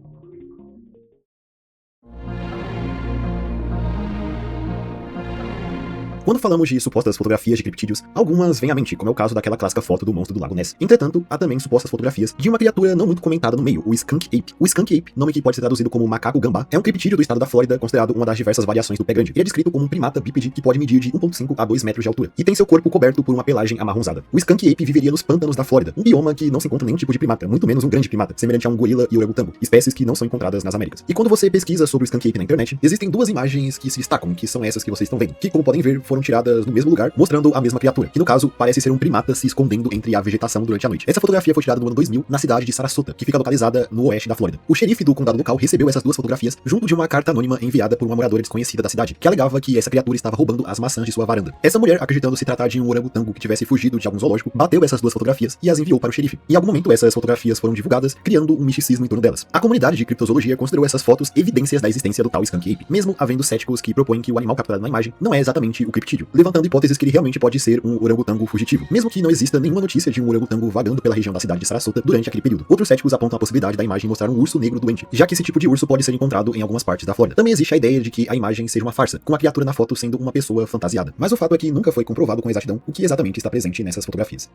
Quando falamos de supostas fotografias de criptídeos, algumas vêm à mente, como é o caso daquela clássica foto do monstro do Lago Ness. Entretanto, há também supostas fotografias de uma criatura não muito comentada no meio, o Skunk Ape. O Skunk Ape, nome que pode ser traduzido como macaco gambá, é um criptídeo do estado da Flórida, considerado uma das diversas variações do pé grande. Ele é descrito como um primata bípede que pode medir de 1,5 a 2 metros de altura, e tem seu corpo coberto por uma pelagem amarronzada. O Skunk Ape viveria nos pântanos da Flórida, um bioma que não se encontra nenhum tipo de primata, muito menos um grande primata, semelhante a um gorila e orangotango, espécies que não são encontradas nas Américas. E quando você pesquisa sobre o Skunk Ape na internet, existem duas imagens que se destacam, que são essas que vocês estão vendo, que, como podem ver, foram tiradas no mesmo lugar, mostrando a mesma criatura, que no caso parece ser um primata se escondendo entre a vegetação durante a noite. Essa fotografia foi tirada no ano 2000 na cidade de Sarasota, que fica localizada no oeste da Flórida. O xerife do condado local recebeu essas duas fotografias junto de uma carta anônima enviada por uma moradora desconhecida da cidade, que alegava que essa criatura estava roubando as maçãs de sua varanda. Essa mulher, acreditando se tratar de um orangotango que tivesse fugido de algum zoológico, bateu essas duas fotografias e as enviou para o xerife. Em algum momento essas fotografias foram divulgadas, criando um misticismo em torno delas. A comunidade de criptozoologia considerou essas fotos evidências da existência do tal Skunk Ape, mesmo havendo céticos que propõem que o animal capturado na imagem não é exatamente o criptídeo, levantando hipóteses que ele realmente pode ser um orangotango fugitivo, mesmo que não exista nenhuma notícia de um orangotango vagando pela região da cidade de Sarasota durante aquele período. Outros céticos apontam a possibilidade da imagem mostrar um urso negro doente, já que esse tipo de urso pode ser encontrado em algumas partes da Flórida. Também existe a ideia de que a imagem seja uma farsa, com a criatura na foto sendo uma pessoa fantasiada. Mas o fato é que nunca foi comprovado com exatidão o que exatamente está presente nessas fotografias.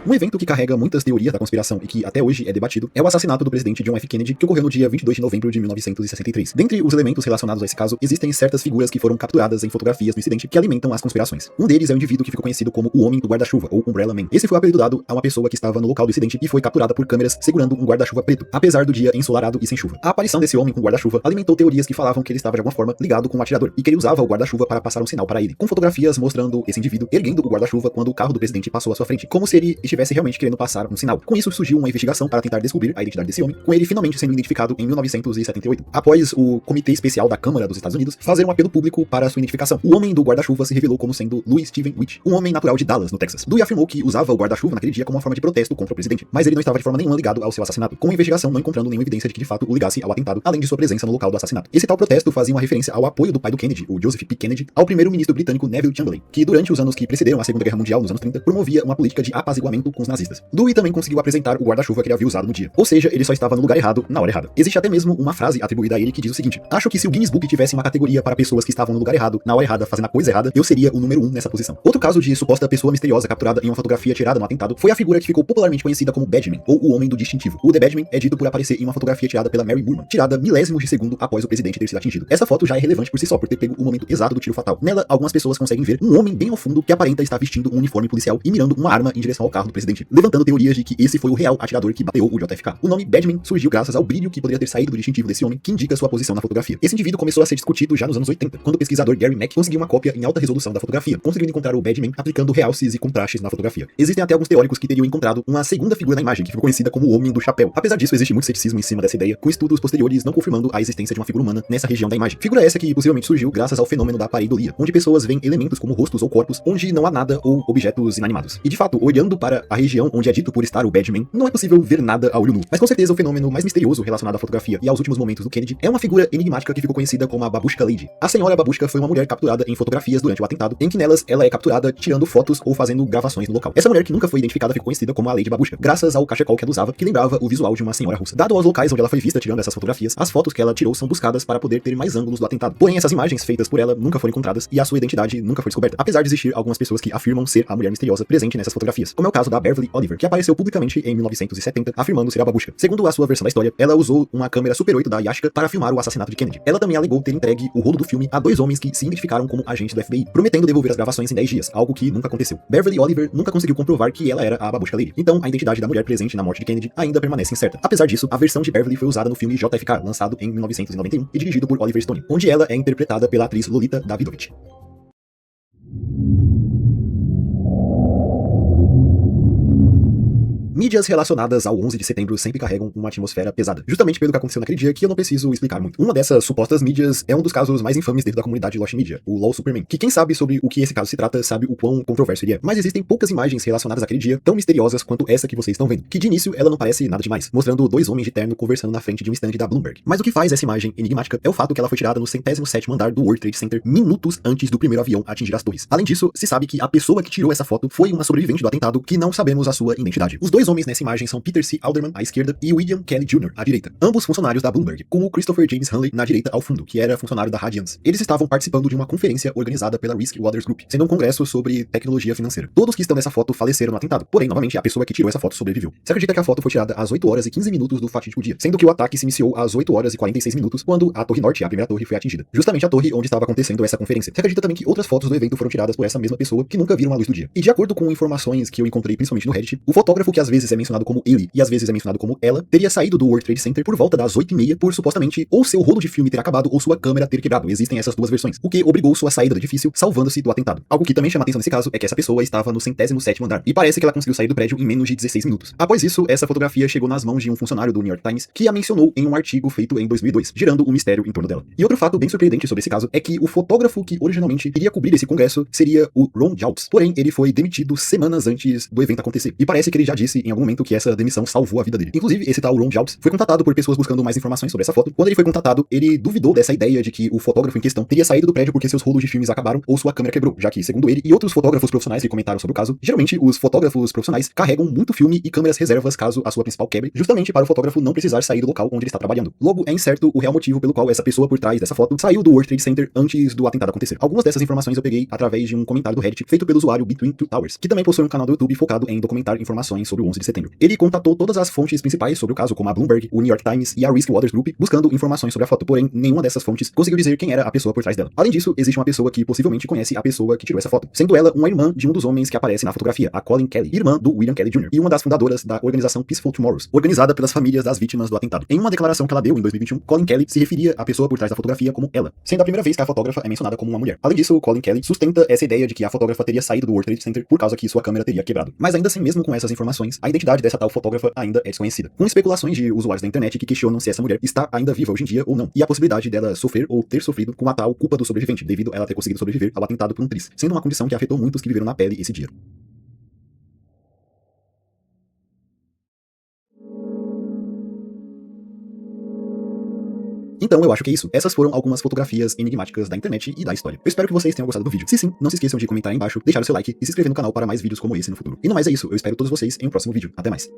Um evento que carrega muitas teorias da conspiração e que até hoje é debatido é o assassinato do presidente John F. Kennedy, que ocorreu no dia 22 de novembro de 1963. Dentre os elementos relacionados a esse caso, existem certas figuras que foram capturadas em fotografias do incidente que alimentam as conspirações. Um deles é o indivíduo que ficou conhecido como o Homem do Guarda-Chuva, ou Umbrella Man. Esse foi o apelido dado a uma pessoa que estava no local do incidente e foi capturada por câmeras segurando um guarda-chuva preto, apesar do dia ensolarado e sem chuva. A aparição desse homem com guarda-chuva alimentou teorias que falavam que ele estava de alguma forma ligado com o atirador e que ele usava o guarda-chuva para passar um sinal para ele, com fotografias mostrando esse indivíduo erguendo o guarda-chuva quando o carro do presidente passou à sua frente, como se ele estivesse realmente querendo passar um sinal. Com isso surgiu uma investigação para tentar descobrir a identidade desse homem, com ele finalmente sendo identificado em 1978, após o Comitê Especial da Câmara dos Estados Unidos fazer um apelo público para sua identificação. O homem do guarda-chuva se revelou como sendo Louis Steven Witt, um homem natural de Dallas, no Texas. Dewey afirmou que usava o guarda-chuva naquele dia como uma forma de protesto contra o presidente, mas ele não estava de forma nenhuma ligado ao seu assassinato, com a investigação não encontrando nenhuma evidência de que de fato o ligasse ao atentado, além de sua presença no local do assassinato. Esse tal protesto fazia uma referência ao apoio do pai do Kennedy, o Joseph P. Kennedy, ao primeiro-ministro britânico Neville Chamberlain, que durante os anos que precederam a Segunda Guerra Mundial, nos anos 30, promovia uma política de apaziguamento com os nazistas. Dewey também conseguiu apresentar o guarda-chuva que ele havia usado no dia. Ou seja, ele só estava no lugar errado, na hora errada. Existe até mesmo uma frase atribuída a ele que diz o seguinte: acho que se o Guinness Book tivesse uma categoria para pessoas que estavam no lugar errado, na hora errada, fazendo a coisa errada, eu seria o número 1 nessa posição. Outro caso de suposta pessoa misteriosa capturada em uma fotografia tirada no atentado foi a figura que ficou popularmente conhecida como Badman, ou o Homem do Distintivo. O The Badman é dito por aparecer em uma fotografia tirada pela Mary Moorman, tirada milésimos de segundo após o presidente ter sido atingido. Essa foto já é relevante por si só, por ter pego o momento exato do tiro fatal. Nela, algumas pessoas conseguem ver um homem bem ao fundo que aparenta estar vestindo um uniforme policial e mirando uma arma em direção ao carro do presidente, levantando teorias de que esse foi o real atirador que bateu o JFK. O nome Badman surgiu graças ao brilho que poderia ter saído do distintivo desse homem, que indica sua posição na fotografia. Esse indivíduo começou a ser discutido já nos anos 80, quando o pesquisador Gary Mack conseguiu uma cópia em alta resolução da fotografia, conseguindo encontrar o Badman aplicando realces e contrastes na fotografia. Existem até alguns teóricos que teriam encontrado uma segunda figura na imagem, que ficou conhecida como o Homem do Chapéu. Apesar disso, existe muito ceticismo em cima dessa ideia, com estudos posteriores não confirmando a existência de uma figura humana nessa região da imagem. Figura essa que possivelmente surgiu graças ao fenômeno da pareidolia, onde pessoas veem elementos como rostos ou corpos onde não há nada ou objetos inanimados. E de fato, olhando para para a região onde é dito por estar o Badman, não é possível ver nada a olho nu. Mas com certeza o fenômeno mais misterioso relacionado à fotografia e aos últimos momentos do Kennedy é uma figura enigmática que ficou conhecida como a Babushka Lady. A senhora Babushka foi uma mulher capturada em fotografias durante o atentado, em que nelas ela é capturada tirando fotos ou fazendo gravações no local. Essa mulher, que nunca foi identificada, ficou conhecida como a Lady Babushka, graças ao cachecol que ela usava, que lembrava o visual de uma senhora russa. Dado aos locais onde ela foi vista tirando essas fotografias, as fotos que ela tirou são buscadas para poder ter mais ângulos do atentado. Porém, essas imagens feitas por ela nunca foram encontradas e a sua identidade nunca foi descoberta, apesar de existir algumas pessoas que afirmam ser a mulher misteriosa presente nessas fotografias, como é o caso da Beverly Oliver, que apareceu publicamente em 1970, afirmando ser a Babushka. Segundo a sua versão da história, ela usou uma câmera Super 8 da Yashica para filmar o assassinato de Kennedy. Ela também alegou ter entregue o rolo do filme a 2 homens que se identificaram como agentes do FBI, prometendo devolver as gravações em 10 dias, algo que nunca aconteceu. Beverly Oliver nunca conseguiu comprovar que ela era a Babushka Lady, então a identidade da mulher presente na morte de Kennedy ainda permanece incerta. Apesar disso, a versão de Beverly foi usada no filme JFK, lançado em 1991 e dirigido por Oliver Stone, onde ela é interpretada pela atriz Lolita Davidovich. Mídias relacionadas ao 11 de setembro sempre carregam uma atmosfera pesada, justamente pelo que aconteceu naquele dia, que eu não preciso explicar muito. Uma dessas supostas mídias é um dos casos mais infames dentro da comunidade Lost Media, o LOL Superman, que quem sabe sobre o que esse caso se trata sabe o quão controverso ele é. Mas existem poucas imagens relacionadas àquele dia tão misteriosas quanto essa que vocês estão vendo, que de início ela não parece nada demais, mostrando 2 homens de terno conversando na frente de um stand da Bloomberg. Mas o que faz essa imagem enigmática é o fato que ela foi tirada no 107º andar do World Trade Center minutos antes do primeiro avião atingir as torres. Além disso, se sabe que a pessoa que tirou essa foto foi uma sobrevivente do atentado que não sabemos a sua identidade. Os 2 homens nessa imagem são Peter C. Alderman à esquerda e William Kelly Jr. à direita, ambos funcionários da Bloomberg, com o Christopher James Hanley na direita ao fundo, que era funcionário da Radiance. Eles estavam participando de uma conferência organizada pela Risk Waters Group, sendo um congresso sobre tecnologia financeira. Todos que estão nessa foto faleceram no atentado, porém, novamente, a pessoa que tirou essa foto sobreviveu. Se acredita que a foto foi tirada às 8 horas e 15 minutos do fatídico dia, sendo que o ataque se iniciou às 8 horas e 46 minutos, quando a Torre Norte, a primeira torre, foi atingida. Justamente a torre onde estava acontecendo essa conferência. Se acredita também que outras fotos do evento foram tiradas por essa mesma pessoa que nunca viram a luz do dia. E de acordo com informações que eu encontrei principalmente no Reddit, o fotógrafo que às vezes é mencionado como ele e às vezes é mencionado como ela, teria saído do World Trade Center por volta das 8h30 por supostamente ou seu rolo de filme ter acabado ou sua câmera ter quebrado. Existem essas duas versões, o que obrigou sua saída do edifício, salvando-se do atentado. Algo que também chama atenção nesse caso é que essa pessoa estava no 107º andar, e parece que ela conseguiu sair do prédio em menos de 16 minutos. Após isso, essa fotografia chegou nas mãos de um funcionário do New York Times, que a mencionou em um artigo feito em 2002, gerando um mistério em torno dela. E outro fato bem surpreendente sobre esse caso é que o fotógrafo que originalmente iria cobrir esse congresso seria o Ron Jaltz, porém ele foi demitido semanas antes do evento acontecer, e parece que ele já disse em algum momento que essa demissão salvou a vida dele. Inclusive, esse tal Ron Jaltz foi contatado por pessoas buscando mais informações sobre essa foto. Quando ele foi contatado, ele duvidou dessa ideia de que o fotógrafo em questão teria saído do prédio porque seus rolos de filmes acabaram ou sua câmera quebrou, já que, segundo ele e outros fotógrafos profissionais que comentaram sobre o caso, geralmente os fotógrafos profissionais carregam muito filme e câmeras reservas caso a sua principal quebre, justamente para o fotógrafo não precisar sair do local onde ele está trabalhando. Logo, é incerto o real motivo pelo qual essa pessoa por trás dessa foto saiu do World Trade Center antes do atentado acontecer. Algumas dessas informações eu peguei através de um comentário do Reddit feito pelo usuário Between Two Towers, que também possui um canal do YouTube focado em documentar informações sobre o 11 de setembro. Ele contatou todas as fontes principais sobre o caso, como a Bloomberg, o New York Times e a Risk Waters Group, buscando informações sobre a foto, porém nenhuma dessas fontes conseguiu dizer quem era a pessoa por trás dela. Além disso, existe uma pessoa que possivelmente conhece a pessoa que tirou essa foto, sendo ela uma irmã de um dos homens que aparece na fotografia, a Colleen Kelly, irmã do William Kelly Jr., e uma das fundadoras da organização Peaceful Tomorrows, organizada pelas famílias das vítimas do atentado. Em uma declaração que ela deu em 2021, Colleen Kelly se referia à pessoa por trás da fotografia como ela, sendo a primeira vez que a fotógrafa é mencionada como uma mulher. Além disso, Colleen Kelly sustenta essa ideia de que a fotógrafa teria saído do World Trade Center por causa que sua câmera teria quebrado. Mas ainda assim, mesmo com essas informações, a identidade dessa tal fotógrafa ainda é desconhecida, com especulações de usuários da internet que questionam se essa mulher está ainda viva hoje em dia ou não, e a possibilidade dela sofrer ou ter sofrido com a tal culpa do sobrevivente, devido a ela ter conseguido sobreviver ao atentado por um tris, sendo uma condição que afetou muitos que viveram na pele esse dia. Então eu acho que é isso. Essas foram algumas fotografias enigmáticas da internet e da história. Eu espero que vocês tenham gostado do vídeo. Se sim, não se esqueçam de comentar aí embaixo, deixar o seu like e se inscrever no canal para mais vídeos como esse no futuro. E no mais é isso, eu espero todos vocês em um próximo vídeo. Até mais.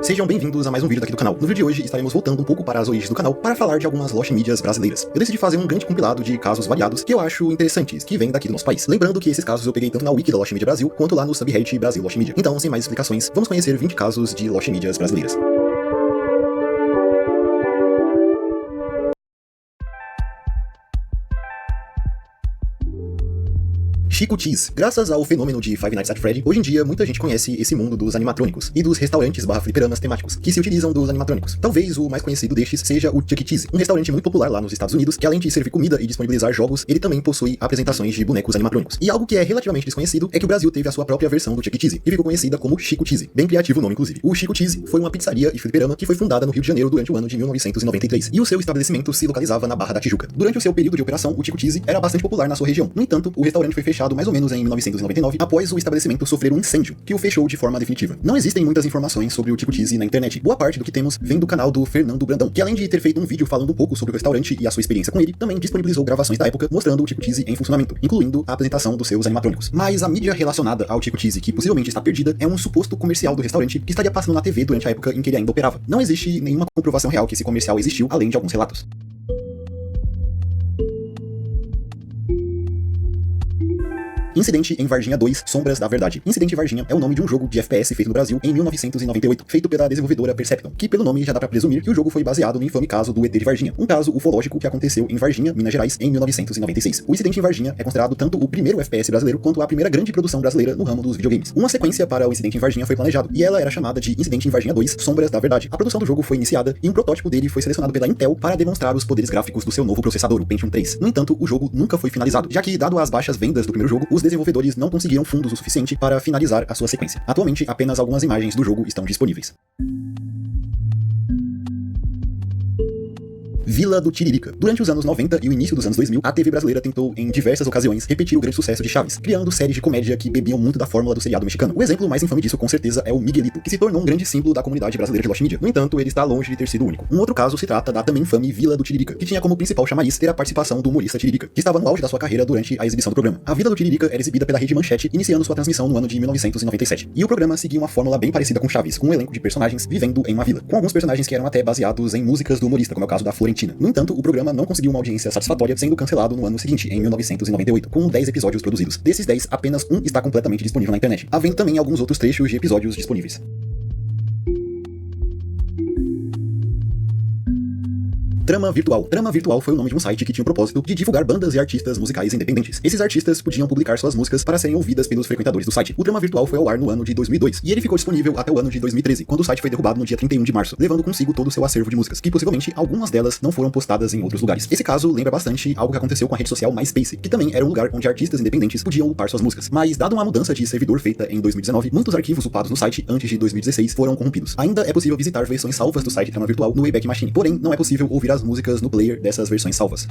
Sejam bem-vindos a mais um vídeo daqui do canal. No vídeo de hoje estaremos voltando um pouco para as origens do canal para falar de algumas Lost Medias brasileiras. Eu decidi fazer um grande compilado de casos variados que eu acho interessantes, que vêm daqui do nosso país. Lembrando que esses casos eu peguei tanto na wiki da Lost Media Brasil, quanto lá no subreddit Brasil Lost Media. Então, sem mais explicações, vamos conhecer 20 casos de Lost Medias brasileiras. Chico Cheese. Graças ao fenômeno de Five Nights at Freddy, hoje em dia muita gente conhece esse mundo dos animatrônicos e dos restaurantes /fliperamas temáticos que se utilizam dos animatrônicos. Talvez o mais conhecido destes seja o Chuck E. Cheese, um restaurante muito popular lá nos Estados Unidos, que além de servir comida e disponibilizar jogos, ele também possui apresentações de bonecos animatrônicos. E algo que é relativamente desconhecido é que o Brasil teve a sua própria versão do Chuck E. Cheese, que ficou conhecida como Chico Cheese. Bem criativo o nome, inclusive. O Chico Cheese foi uma pizzaria e fliperama que foi fundada no Rio de Janeiro durante o ano de 1993, e o seu estabelecimento se localizava na Barra da Tijuca. Durante o seu período de operação, o Chico Cheese era bastante popular na sua região. No entanto, o restaurante foi fechado mais ou menos em 1999, após o estabelecimento sofrer um incêndio, que o fechou de forma definitiva. Não existem muitas informações sobre o Chico Cheese na internet. Boa parte do que temos vem do canal do Fernando Brandão, que além de ter feito um vídeo falando um pouco sobre o restaurante e a sua experiência com ele, também disponibilizou gravações da época mostrando o Chico Cheese em funcionamento, incluindo a apresentação dos seus animatrônicos. Mas a mídia relacionada ao Chico Cheese, que possivelmente está perdida, é um suposto comercial do restaurante que estaria passando na TV durante a época em que ele ainda operava. Não existe nenhuma comprovação real que esse comercial existiu, além de alguns relatos. Incidente em Varginha 2, Sombras da Verdade. Incidente em Varginha é o nome de um jogo de FPS feito no Brasil em 1998, feito pela desenvolvedora Percepton, que pelo nome já dá pra presumir que o jogo foi baseado no infame caso do ET de Varginha, um caso ufológico que aconteceu em Varginha, Minas Gerais, em 1996. O Incidente em Varginha é considerado tanto o primeiro FPS brasileiro quanto a primeira grande produção brasileira no ramo dos videogames. Uma sequência para o Incidente em Varginha foi planejado, e ela era chamada de Incidente em Varginha 2, Sombras da Verdade. A produção do jogo foi iniciada e um protótipo dele foi selecionado pela Intel para demonstrar os poderes gráficos do seu novo processador, o Pentium 3. No entanto, o jogo nunca foi finalizado, já que, dado as baixas vendas do primeiro jogo, os desenvolvedores não conseguiram fundos o suficiente para finalizar a sua sequência. Atualmente, apenas algumas imagens do jogo estão disponíveis. Vila do Tiririca. Durante os anos 90 e o início dos anos 2000, a TV brasileira tentou, em diversas ocasiões, repetir o grande sucesso de Chaves, criando séries de comédia que bebiam muito da fórmula do seriado mexicano. O exemplo mais infame disso, com certeza, é o Miguelito, que se tornou um grande símbolo da comunidade brasileira de Lost Media. No entanto, ele está longe de ter sido o único. Um outro caso se trata da também infame Vila do Tiririca, que tinha como principal chamariz ter a participação do humorista Tiririca, que estava no auge da sua carreira durante a exibição do programa. A Vila do Tiririca era exibida pela Rede Manchete, iniciando sua transmissão no ano de 1997. E o programa seguia uma fórmula bem parecida com Chaves, com um elenco de personagens vivendo em uma vila, com alguns personagens que eram até baseados em músicas do humorista, como é o caso da Florentina. No entanto, o programa não conseguiu uma audiência satisfatória, sendo cancelado no ano seguinte, em 1998, com 10 episódios produzidos. Desses 10, apenas um está completamente disponível na internet, havendo também alguns outros trechos de episódios disponíveis. Trama Virtual. Trama Virtual foi o nome de um site que tinha o propósito de divulgar bandas e artistas musicais independentes. Esses artistas podiam publicar suas músicas para serem ouvidas pelos frequentadores do site. O Trama Virtual foi ao ar no ano de 2002, e ele ficou disponível até o ano de 2013, quando o site foi derrubado no dia 31 de março, levando consigo todo o seu acervo de músicas, que possivelmente algumas delas não foram postadas em outros lugares. Esse caso lembra bastante algo que aconteceu com a rede social MySpace, que também era um lugar onde artistas independentes podiam upar suas músicas. Mas, dado uma mudança de servidor feita em 2019, muitos arquivos upados no site antes de 2016 foram corrompidos. Ainda é possível visitar versões salvas do site Trama Virtual no Wayback Machine, porém não é possível ouvir as músicas no player dessas versões salvas.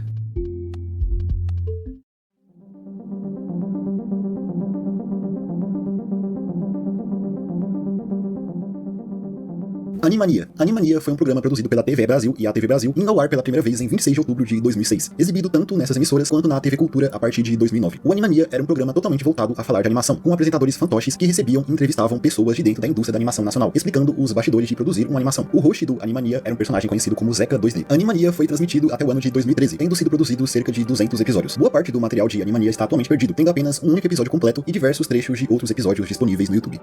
Animania. Animania foi um programa produzido pela TV Brasil e a TV Brasil, indo ao ar pela primeira vez em 26 de outubro de 2006, exibido tanto nessas emissoras quanto na TV Cultura a partir de 2009. O Animania era um programa totalmente voltado a falar de animação, com apresentadores fantoches que recebiam e entrevistavam pessoas de dentro da indústria da animação nacional, explicando os bastidores de produzir uma animação. O host do Animania era um personagem conhecido como Zeca 2D. Animania foi transmitido até o ano de 2013, tendo sido produzido cerca de 200 episódios. Boa parte do material de Animania está atualmente perdido, tendo apenas um único episódio completo e diversos trechos de outros episódios disponíveis no YouTube.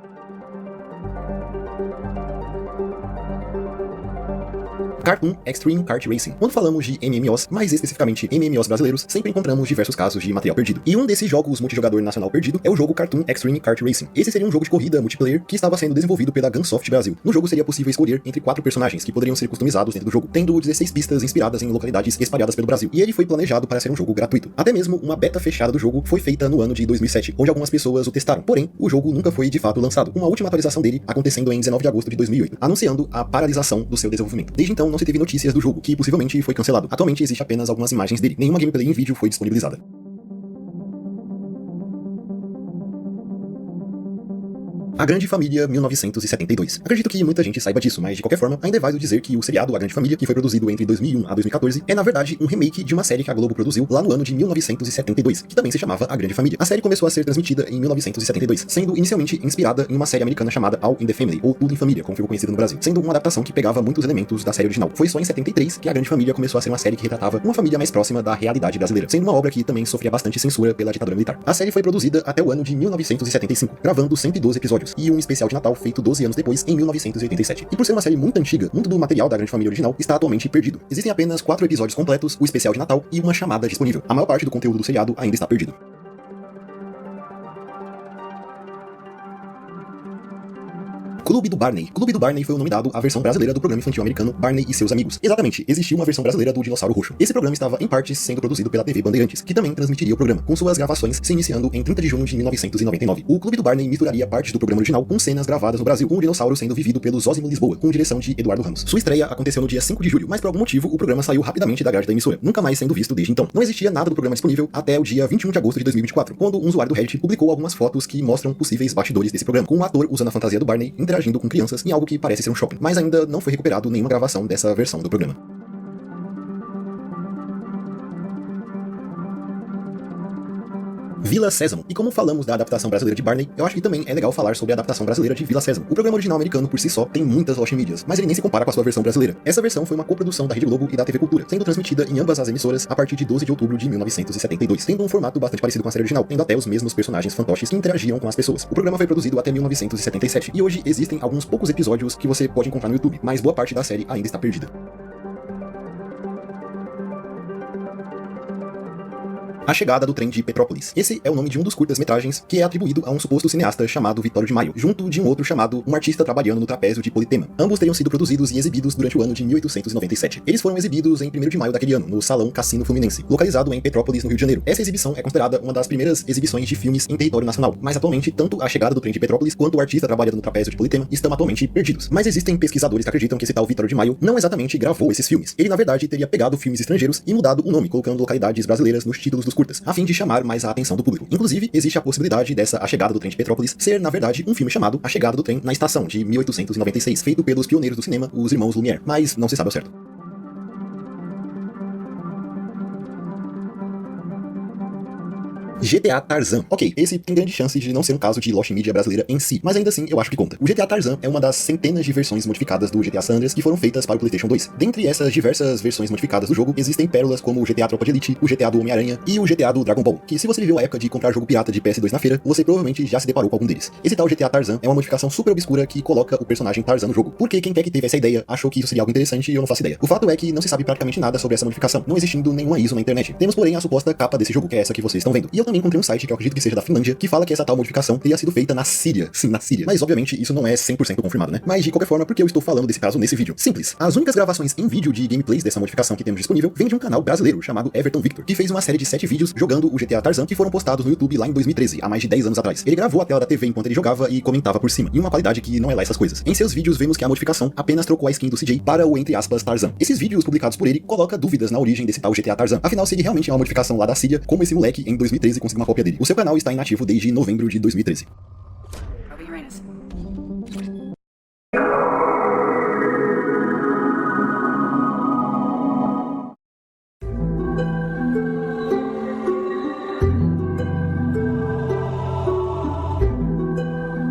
Cartoon Extreme Kart Racing. Quando falamos de MMOs, mais especificamente MMOs brasileiros, sempre encontramos diversos casos de material perdido. E um desses jogos multijogador nacional perdido é o jogo Cartoon Extreme Kart Racing. Esse seria um jogo de corrida multiplayer que estava sendo desenvolvido pela Gunsoft Brasil. No jogo seria possível escolher entre 4 personagens que poderiam ser customizados dentro do jogo, tendo 16 pistas inspiradas em localidades espalhadas pelo Brasil. E ele foi planejado para ser um jogo gratuito. Até mesmo uma beta fechada do jogo foi feita no ano de 2007, onde algumas pessoas o testaram. Porém, o jogo nunca foi de fato lançado, com a última atualização dele acontecendo em 19 de agosto de 2008, anunciando a paralisação do seu desenvolvimento. Desde então não se teve notícias do jogo, que possivelmente foi cancelado. Atualmente existe apenas algumas imagens dele. Nenhuma gameplay em vídeo foi disponibilizada. A Grande Família 1972. Acredito que muita gente saiba disso, mas de qualquer forma, ainda é válido dizer que o seriado A Grande Família, que foi produzido entre 2001 a 2014, é na verdade um remake de uma série que a Globo produziu lá no ano de 1972, que também se chamava A Grande Família. A série começou a ser transmitida em 1972, sendo inicialmente inspirada em uma série americana chamada All in the Family, ou Tudo em Família, como ficou conhecido no Brasil, sendo uma adaptação que pegava muitos elementos da série original. Foi só em 73 que A Grande Família começou a ser uma série que retratava uma família mais próxima da realidade brasileira, sendo uma obra que também sofria bastante censura pela ditadura militar. A série foi produzida até o ano de 1975, gravando 112 episódios, e um especial de Natal feito 12 anos depois, em 1987. E por ser uma série muito antiga, muito do material da Grande Família original está atualmente perdido. Existem apenas 4 episódios completos, o especial de Natal e uma chamada disponível. A maior parte do conteúdo do seriado ainda está perdido. Clube do Barney. Clube do Barney foi o nome dado à versão brasileira do programa infantil americano Barney e seus amigos. Exatamente, existia uma versão brasileira do Dinossauro Roxo. Esse programa estava, em partes, sendo produzido pela TV Bandeirantes, que também transmitiria o programa, com suas gravações se iniciando em 30 de junho de 1999. O Clube do Barney misturaria partes do programa original com cenas gravadas no Brasil, com o dinossauro sendo vivido pelo Zósimo Lisboa, com direção de Eduardo Ramos. Sua estreia aconteceu no dia 5 de julho, mas por algum motivo o programa saiu rapidamente da grade da emissora, nunca mais sendo visto desde então. Não existia nada do programa disponível até o dia 21 de agosto de 2024, quando um usuário do Reddit publicou algumas fotos que mostram possíveis bastidores desse programa, com um ator usando a fantasia do Barney interagindo com crianças em algo que parece ser um shopping, mas ainda não foi recuperado nenhuma gravação dessa versão do programa. Vila Sésamo. E como falamos da adaptação brasileira de Barney, eu acho que também é legal falar sobre a adaptação brasileira de Vila Sésamo. O programa original americano por si só tem muitas Lost Medias, mas ele nem se compara com a sua versão brasileira. Essa versão foi uma coprodução da Rede Globo e da TV Cultura, sendo transmitida em ambas as emissoras a partir de 12 de outubro de 1972, tendo um formato bastante parecido com a série original, tendo até os mesmos personagens fantoches que interagiam com as pessoas. O programa foi produzido até 1977, e hoje existem alguns poucos episódios que você pode encontrar no YouTube, mas boa parte da série ainda está perdida. A Chegada do Trem de Petrópolis. Esse é o nome de um dos curtas-metragens que é atribuído a um suposto cineasta chamado Vitório de Maio, junto de um outro chamado Um Artista Trabalhando no Trapézio de Politema. Ambos teriam sido produzidos e exibidos durante o ano de 1897. Eles foram exibidos em 1º de maio daquele ano, no Salão Cassino Fluminense, localizado em Petrópolis, no Rio de Janeiro. Essa exibição é considerada uma das primeiras exibições de filmes em território nacional, mas atualmente tanto A Chegada do Trem de Petrópolis quanto O Artista Trabalhando no Trapézio de Politema estão atualmente perdidos. Mas existem pesquisadores que acreditam que esse tal Vitório de Maio não exatamente gravou esses filmes. Ele, na verdade, teria pegado filmes estrangeiros e mudado o nome, colocando localidades brasileiras nos títulos dos curtas, a fim de chamar mais a atenção do público. Inclusive, existe a possibilidade dessa A Chegada do Trem de Petrópolis ser, na verdade, um filme chamado A Chegada do Trem na Estação, de 1896, feito pelos pioneiros do cinema, os irmãos Lumière, mas não se sabe ao certo. GTA Tarzan. Ok, esse tem grande chance de não ser um caso de Lost Media brasileira em si, mas ainda assim eu acho que conta. O GTA Tarzan é uma das centenas de versões modificadas do GTA San Andreas que foram feitas para o PlayStation 2. Dentre essas diversas versões modificadas do jogo, existem pérolas como o GTA Tropa de Elite, o GTA do Homem-Aranha e o GTA do Dragon Ball, que se você viveu a época de comprar jogo pirata de PS2 na feira, você provavelmente já se deparou com algum deles. Esse tal GTA Tarzan é uma modificação super obscura que coloca o personagem Tarzan no jogo, porque quem quer que teve essa ideia achou que isso seria algo interessante e eu não faço ideia. O fato é que não se sabe praticamente nada sobre essa modificação, não existindo nenhuma ISO na internet. Temos, porém, a suposta capa desse jogo, que é essa que vocês estão vendo. E eu também encontrei um site que eu acredito que seja da Finlândia, que fala que essa tal modificação teria sido feita na Síria. Sim, na Síria. Mas obviamente isso não é 100% confirmado, né? Mas de qualquer forma, por que eu estou falando desse caso nesse vídeo? Simples. As únicas gravações em vídeo de gameplays dessa modificação que temos disponível vem de um canal brasileiro chamado Everton Victor, que fez uma série de 7 vídeos jogando o GTA Tarzan que foram postados no YouTube lá em 2013, há mais de 10 anos atrás. Ele gravou a tela da TV enquanto ele jogava e comentava por cima, em uma qualidade que não é lá essas coisas. Em seus vídeos vemos que a modificação apenas trocou a skin do CJ para o, entre aspas, Tarzan. Esses vídeos publicados por ele colocam dúvidas na origem desse tal GTA Tarzan. Afinal, se ele realmente é uma modificação lá da Síria, como esse moleque em 2013 conseguiu uma cópia dele. O seu canal está inativo desde novembro de 2013.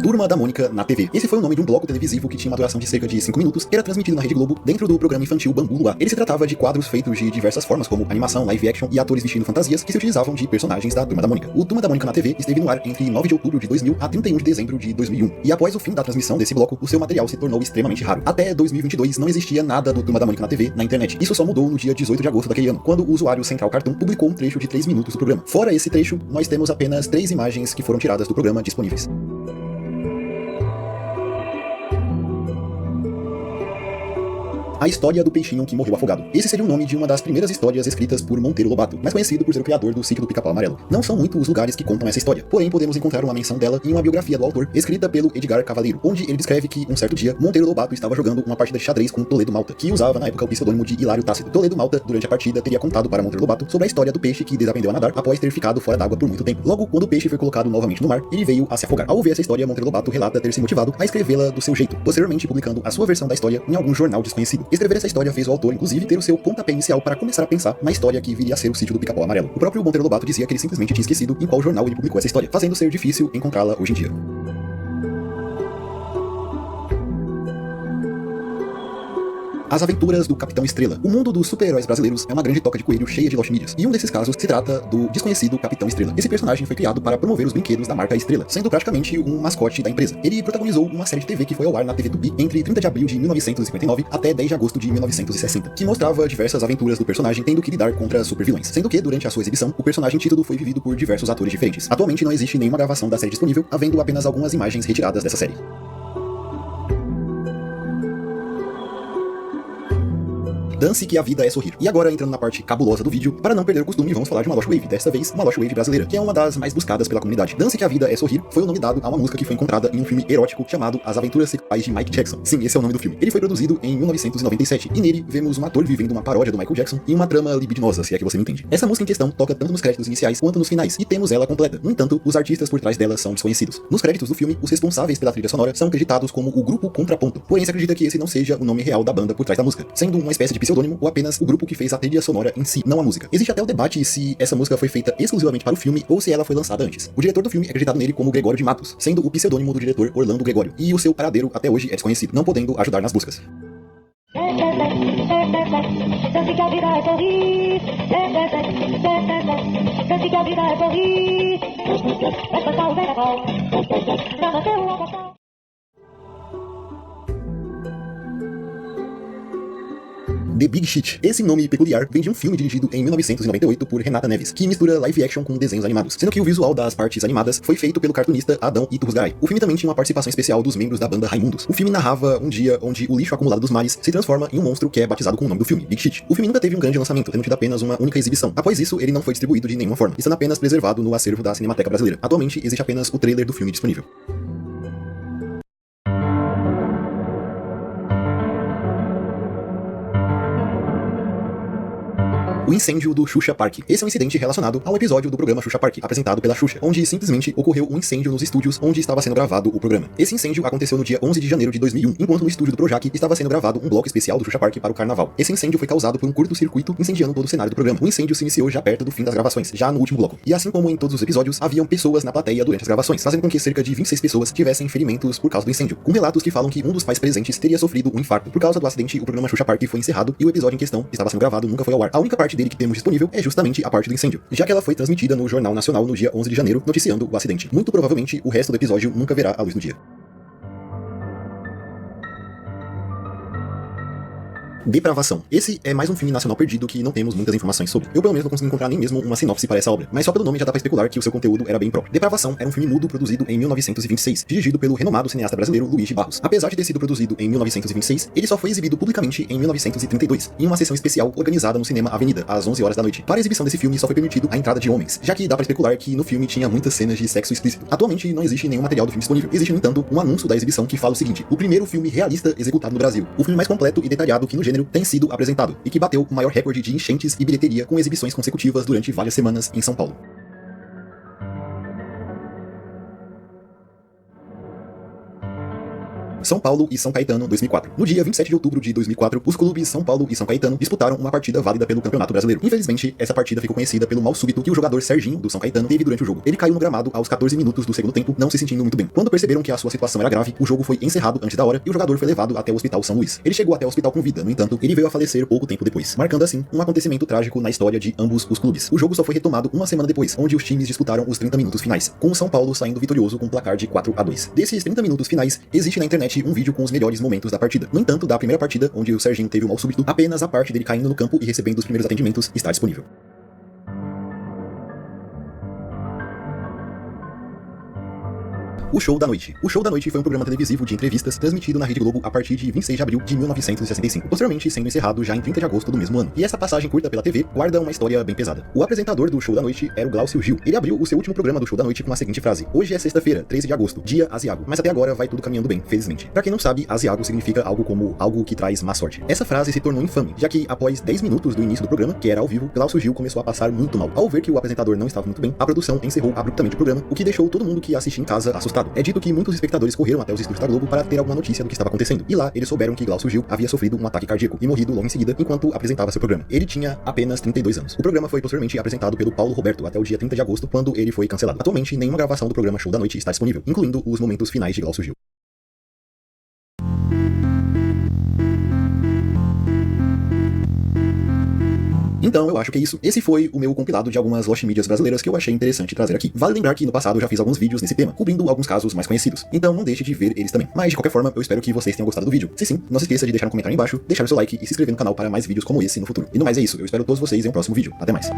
Turma da Mônica na TV. Esse foi o nome de um bloco televisivo que tinha uma duração de cerca de 5 minutos, que era transmitido na Rede Globo dentro do programa infantil Bambu Luar. Ele se tratava de quadros feitos de diversas formas, como animação, live action e atores vestindo fantasias que se utilizavam de personagens da Turma da Mônica. O Turma da Mônica na TV esteve no ar entre 9 de outubro de 2000 a 31 de dezembro de 2001. E após o fim da transmissão desse bloco, o seu material se tornou extremamente raro. Até 2022 não existia nada do Turma da Mônica na TV na internet. Isso só mudou no dia 18 de agosto daquele ano, quando o usuário Central Cartoon publicou um trecho de 3 minutos do programa. Fora esse trecho, nós temos apenas 3 imagens que foram tiradas do programa disponíveis. A História do Peixinho que Morreu Afogado. Esse seria o nome de uma das primeiras histórias escritas por Monteiro Lobato, mais conhecido por ser o criador do Sítio do Pica-Pau Amarelo. Não são muitos os lugares que contam essa história, porém podemos encontrar uma menção dela em uma biografia do autor, escrita pelo Edgar Cavaleiro, onde ele descreve que, um certo dia, Monteiro Lobato estava jogando uma partida de xadrez com Toledo Malta, que usava na época o pseudônimo de Hilário Tácito. Toledo Malta, durante a partida, teria contado para Monteiro Lobato sobre a história do peixe que desaprendeu a nadar após ter ficado fora d'água por muito tempo. Logo, quando o peixe foi colocado novamente no mar, ele veio a se afogar. Ao ouvir essa história, Monteiro Lobato relata ter se motivado a escrevê-la do seu jeito, posteriormente publicando a sua versão da história em algum jornal desconhecido. Escrever essa história fez o autor, inclusive, ter o seu pontapé inicial para começar a pensar na história que viria a ser o Sítio do Pica-Pau Amarelo. O próprio Monteiro Lobato dizia que ele simplesmente tinha esquecido em qual jornal ele publicou essa história, fazendo ser difícil encontrá-la hoje em dia. As Aventuras do Capitão Estrela. O mundo dos super-heróis brasileiros é uma grande toca de coelho cheia de Lost Medias, e um desses casos se trata do desconhecido Capitão Estrela. Esse personagem foi criado para promover os brinquedos da marca Estrela, sendo praticamente um mascote da empresa. Ele protagonizou uma série de TV que foi ao ar na TV Tupi entre 30 de abril de 1959 até 10 de agosto de 1960, que mostrava diversas aventuras do personagem tendo que lidar contra supervilões, sendo que, durante a sua exibição, o personagem título foi vivido por diversos atores diferentes. Atualmente não existe nenhuma gravação da série disponível, havendo apenas algumas imagens retiradas dessa série. Dance que a vida é sorrir. E agora entrando na parte cabulosa do vídeo, para não perder o costume, vamos falar de uma Lost Wave, desta vez uma Lost Wave brasileira, que é uma das mais buscadas pela comunidade. Dance que a vida é sorrir foi o nome dado a uma música que foi encontrada em um filme erótico chamado As Aventuras Sexuais de Mike Jackson. Sim, esse é o nome do filme. Ele foi produzido em 1997 e nele vemos um ator vivendo uma paródia do Michael Jackson e uma trama libidinosa, se é que você me entende. Essa música em questão toca tanto nos créditos iniciais quanto nos finais, e temos ela completa. No entanto, os artistas por trás dela são desconhecidos. Nos créditos do filme, os responsáveis pela trilha sonora são acreditados como o grupo Contraponto, porém se acredita que esse não seja o nome real da banda por trás da música, sendo uma espécie de pseudônimo ou apenas o grupo que fez a trilha sonora em si, não a música. Existe até o debate se essa música foi feita exclusivamente para o filme ou se ela foi lançada antes. O diretor do filme é acreditado nele como Gregório de Matos, sendo o pseudônimo do diretor Orlando Gregório, e o seu paradeiro até hoje é desconhecido, não podendo ajudar nas buscas. Dance que a vida é sorrir. Dance que a vida é sorrir. Vai cantar o carnaval. Pra manter o astral. The Big Shit. Esse nome peculiar vem de um filme dirigido em 1998 por Renata Neves, que mistura live action com desenhos animados, sendo que o visual das partes animadas foi feito pelo cartunista Adão Iturrusgaray. O filme também tinha uma participação especial dos membros da banda Raimundos. O filme narrava um dia onde o lixo acumulado dos mares se transforma em um monstro que é batizado com o nome do filme, Big Shit. O filme nunca teve um grande lançamento, tendo tido apenas uma única exibição. Após isso, ele não foi distribuído de nenhuma forma, estando apenas preservado no acervo da Cinemateca Brasileira. Atualmente, existe apenas o trailer do filme disponível. O incêndio do Xuxa Park. Esse é um incidente relacionado ao episódio do programa Xuxa Park, apresentado pela Xuxa, onde simplesmente ocorreu um incêndio nos estúdios onde estava sendo gravado o programa. Esse incêndio aconteceu no dia 11 de janeiro de 2001, enquanto no estúdio do Projac estava sendo gravado um bloco especial do Xuxa Park para o carnaval. Esse incêndio foi causado por um curto-circuito incendiando todo o cenário do programa. O incêndio se iniciou já perto do fim das gravações, já no último bloco. E assim como em todos os episódios, haviam pessoas na plateia durante as gravações, fazendo com que cerca de 26 pessoas tivessem ferimentos por causa do incêndio, com relatos que falam que um dos pais presentes teria sofrido um infarto. Por causa do acidente, o programa Xuxa Park foi encerrado e o episódio em questão, que estava sendo gravado, nunca foi ao ar. A única parte dele que temos disponível é justamente a parte do incêndio, já que ela foi transmitida no Jornal Nacional no dia 11 de janeiro, noticiando o acidente. Muito provavelmente, o resto do episódio nunca verá a luz do dia. Depravação. Esse é mais um filme nacional perdido que não temos muitas informações sobre. Eu pelo menos não consegui encontrar nem mesmo uma sinopse para essa obra, mas só pelo nome já dá pra especular que o seu conteúdo era bem próprio. Depravação era um filme mudo produzido em 1926, dirigido pelo renomado cineasta brasileiro Luís de Barros. Apesar de ter sido produzido em 1926, ele só foi exibido publicamente em 1932, em uma sessão especial organizada no Cinema Avenida, às 11 horas da noite. Para a exibição desse filme só foi permitido a entrada de homens, já que dá pra especular que no filme tinha muitas cenas de sexo explícito. Atualmente não existe nenhum material do filme disponível. Existe, no entanto, um anúncio da exibição que fala o seguinte: o primeiro filme realista executado no Brasil, o filme mais completo e detalhado que no gênero tem sido apresentado, e que bateu o maior recorde de enchentes e bilheteria com exibições consecutivas durante várias semanas em São Paulo. São Paulo e São Caetano, 2004. No dia 27 de outubro de 2004, os clubes São Paulo e São Caetano disputaram uma partida válida pelo Campeonato Brasileiro. Infelizmente, essa partida ficou conhecida pelo mal súbito que o jogador Serginho, do São Caetano, teve durante o jogo. Ele caiu no gramado aos 14 minutos do segundo tempo, não se sentindo muito bem. Quando perceberam que a sua situação era grave, o jogo foi encerrado antes da hora e o jogador foi levado até o Hospital São Luís. Ele chegou até o hospital com vida, no entanto, ele veio a falecer pouco tempo depois, marcando assim um acontecimento trágico na história de ambos os clubes. O jogo só foi retomado uma semana depois, onde os times disputaram os 30 minutos finais, com o São Paulo saindo vitorioso com um placar de 4-2. Desses 30 minutos finais, existe na internet um vídeo com os melhores momentos da partida. No entanto, da primeira partida, onde o Serginho teve um mal súbito, apenas a parte dele caindo no campo e recebendo os primeiros atendimentos está disponível. O Show da Noite. O Show da Noite foi um programa televisivo de entrevistas transmitido na Rede Globo a partir de 26 de abril de 1965, posteriormente sendo encerrado já em 30 de agosto do mesmo ano. E essa passagem curta pela TV guarda uma história bem pesada. O apresentador do Show da Noite era o Glaucio Gil. Ele abriu o seu último programa do Show da Noite com a seguinte frase: hoje é sexta-feira, 13 de agosto, dia Asiago. Mas até agora vai tudo caminhando bem, felizmente. Pra quem não sabe, Asiago significa algo como algo que traz má sorte. Essa frase se tornou infame, já que após 10 minutos do início do programa, que era ao vivo, Glaucio Gil começou a passar muito mal. Ao ver que o apresentador não estava muito bem, a produção encerrou abruptamente o programa, o que deixou todo mundo que assistia em casa assustado. É dito que muitos espectadores correram até os estúdios da Globo para ter alguma notícia do que estava acontecendo. E lá, eles souberam que Glaucio Gil havia sofrido um ataque cardíaco e morrido logo em seguida, enquanto apresentava seu programa. Ele tinha apenas 32 anos. O programa foi posteriormente apresentado pelo Paulo Roberto até o dia 30 de agosto, quando ele foi cancelado. Atualmente, nenhuma gravação do programa Show da Noite está disponível, incluindo os momentos finais de Glaucio Gil. Então, eu acho que é isso. Esse foi o meu compilado de algumas Lost Mídias brasileiras que eu achei interessante trazer aqui. Vale lembrar que no passado eu já fiz alguns vídeos nesse tema, cobrindo alguns casos mais conhecidos. Então não deixe de ver eles também. Mas, de qualquer forma, eu espero que vocês tenham gostado do vídeo. Se sim, não se esqueça de deixar um comentário aí embaixo, deixar o seu like e se inscrever no canal para mais vídeos como esse no futuro. E no mais é isso. Eu espero todos vocês em um próximo vídeo. Até mais.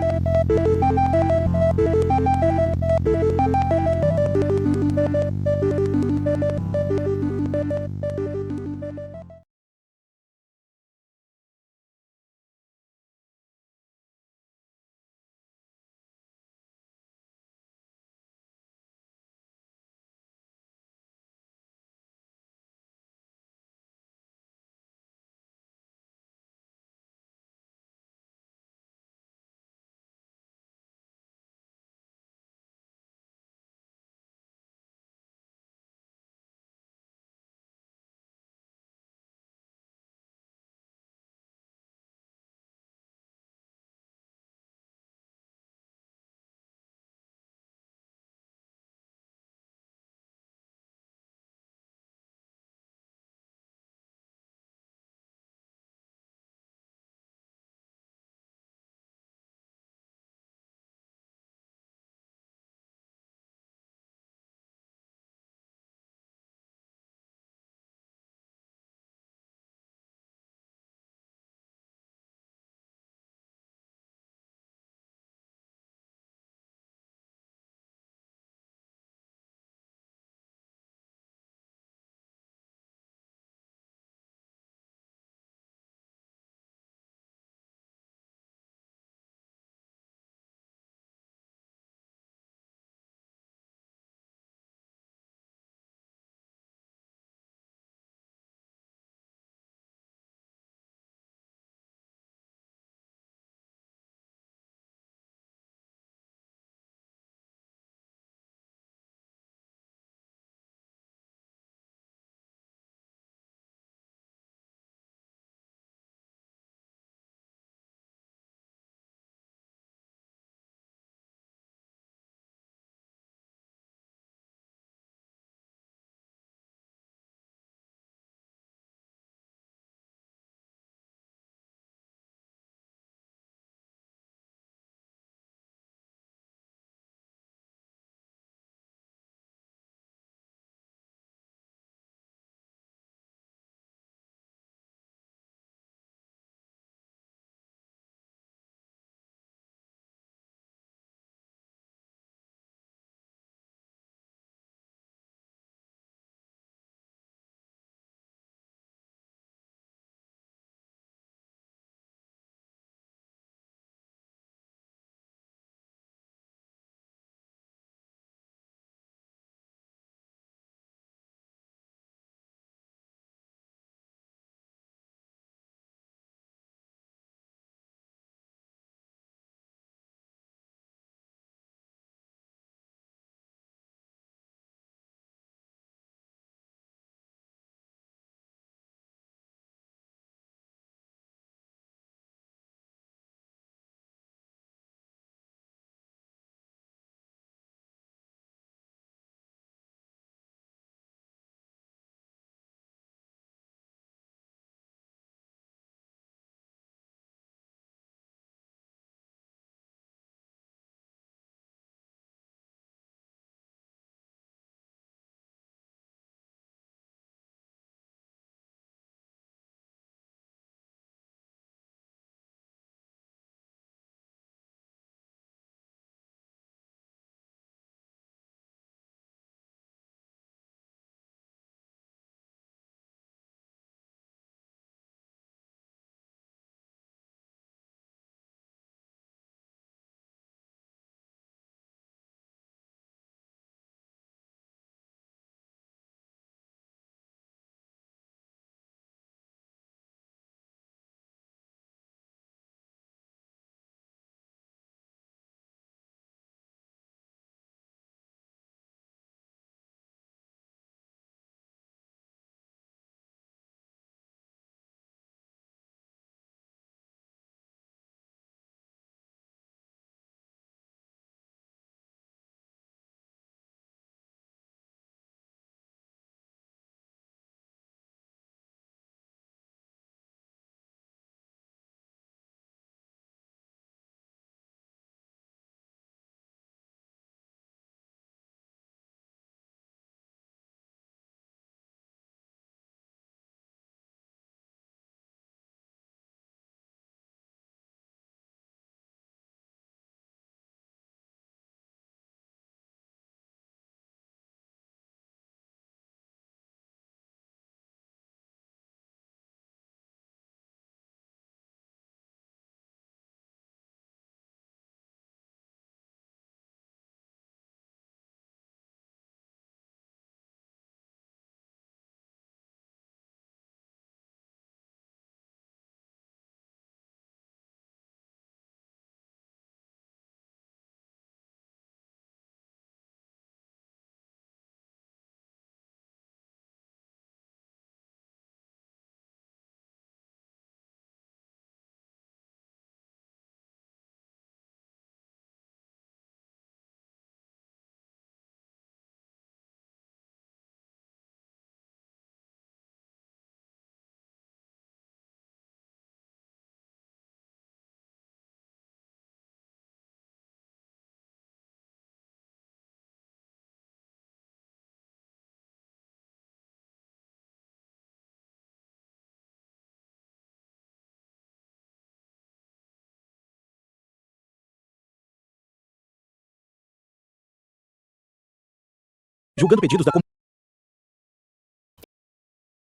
julgando pedidos da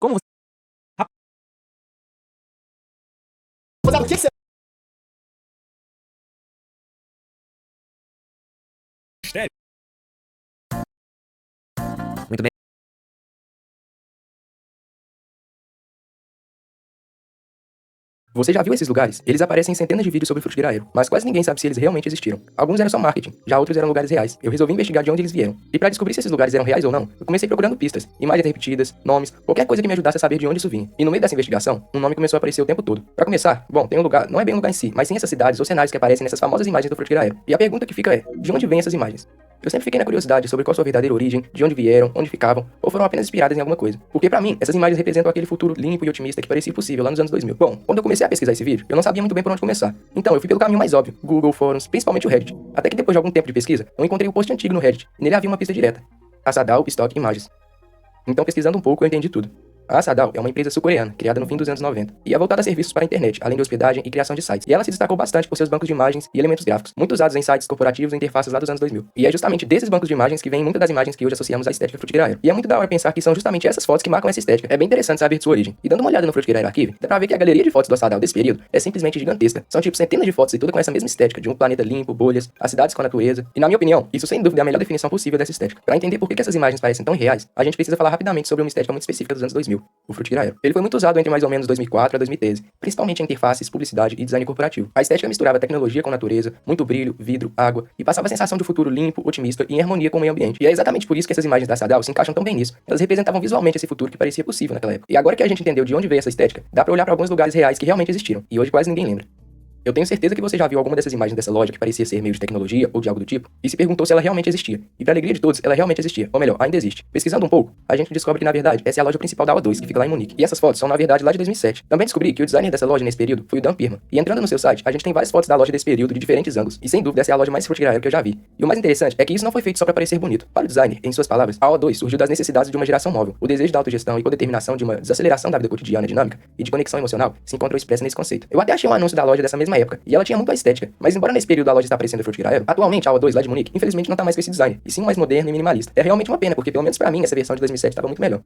como você... O que você... Muito bem. Você já viu esses lugares? Eles aparecem em centenas de vídeos sobre Frutigiraeiro, mas quase ninguém sabe se eles realmente existiram. Alguns eram só marketing, já outros eram lugares reais. Eu resolvi investigar de onde eles vieram. E pra descobrir se esses lugares eram reais ou não, eu comecei procurando pistas, imagens repetidas, nomes, qualquer coisa que me ajudasse a saber de onde isso vinha. E no meio dessa investigação, um nome começou a aparecer o tempo todo. Pra começar, bom, tem um lugar, não é bem um lugar em si, mas sim essas cidades ou cenários que aparecem nessas famosas imagens do Frutigiraeiro. E a pergunta que fica é, de onde vêm essas imagens? Eu sempre fiquei na curiosidade sobre qual sua verdadeira origem, de onde vieram, onde ficavam, ou foram apenas inspiradas em alguma coisa. Porque pra mim, essas imagens representam aquele futuro limpo e otimista que parecia possível lá nos anos 2000. Bom, quando eu comecei a pesquisar esse vídeo, eu não sabia muito bem por onde começar. Então eu fui pelo caminho mais óbvio, Google, fóruns, principalmente o Reddit. Até que depois de algum tempo de pesquisa, eu encontrei um post antigo no Reddit, e nele havia uma pista direta. Asadal Stock Images. Então pesquisando um pouco, eu entendi tudo. A Asadal é uma empresa sul-coreana, criada no fim dos anos 90, e é voltada a serviços para a internet, além de hospedagem e criação de sites. E ela se destacou bastante por seus bancos de imagens e elementos gráficos, muito usados em sites corporativos e interfaces lá dos anos 2000. E é justamente desses bancos de imagens que vêm muitas das imagens que hoje associamos à estética Frutigiraeiro. E é muito da hora pensar que são justamente essas fotos que marcam essa estética. É bem interessante saber de sua origem. E dando uma olhada no Frutigiraeiro Archive, dá pra ver que a galeria de fotos do Asadal desse período é simplesmente gigantesca. São tipo centenas de fotos e tudo com essa mesma estética, de um planeta limpo, bolhas, as cidades com a natureza. E na minha opinião, isso sem dúvida é a melhor definição possível dessa estética. Pra entender por que essas imagens parecem tão irreais, a gente precisa falar rapidamente sobre uma estética muito específica dos anos 2000, o Frutigiraeiro. Ele foi muito usado entre mais ou menos 2004 a 2013, principalmente em interfaces, publicidade e design corporativo. A estética misturava tecnologia com natureza, muito brilho, vidro, água, e passava a sensação de um futuro limpo, otimista e em harmonia com o meio ambiente. E é exatamente por isso que essas imagens da Asadal se encaixam tão bem nisso. Elas representavam visualmente esse futuro que parecia possível naquela época. E agora que a gente entendeu de onde veio essa estética, dá pra olhar pra alguns lugares reais que realmente existiram, e hoje quase ninguém lembra. Eu tenho certeza que você já viu alguma dessas imagens dessa loja que parecia ser meio de tecnologia ou de algo do tipo, e se perguntou se ela realmente existia. E pra alegria de todos, ela realmente existia. Ou melhor, ainda existe. Pesquisando um pouco, a gente descobre que na verdade essa é a loja principal da AO2, que fica lá em Munique. E essas fotos são na verdade lá de 2007. Também descobri que o designer dessa loja nesse período foi o Dan Pirman. E entrando no seu site, a gente tem várias fotos da loja desse período de diferentes ângulos. E sem dúvida essa é a loja mais Frutigiraeiro que eu já vi. E o mais interessante é que isso não foi feito só pra parecer bonito. Para o designer, em suas palavras, a AO2 surgiu das necessidades de uma geração móvel. O desejo de autogestão e codeterminação de uma desaceleração da vida cotidiana dinâmica e de conexão emocional se encontram expressa nesse conceito. Eu até achei um anúncio da loja dessa mesma época, e ela tinha muito estética, mas embora nesse período a loja está aparecendo em Frutigiraeiro, atualmente a AO2 lá de Munique, infelizmente não tá mais com esse design, e sim mais moderno e minimalista. É realmente uma pena, porque pelo menos pra mim essa versão de 2007 estava muito melhor.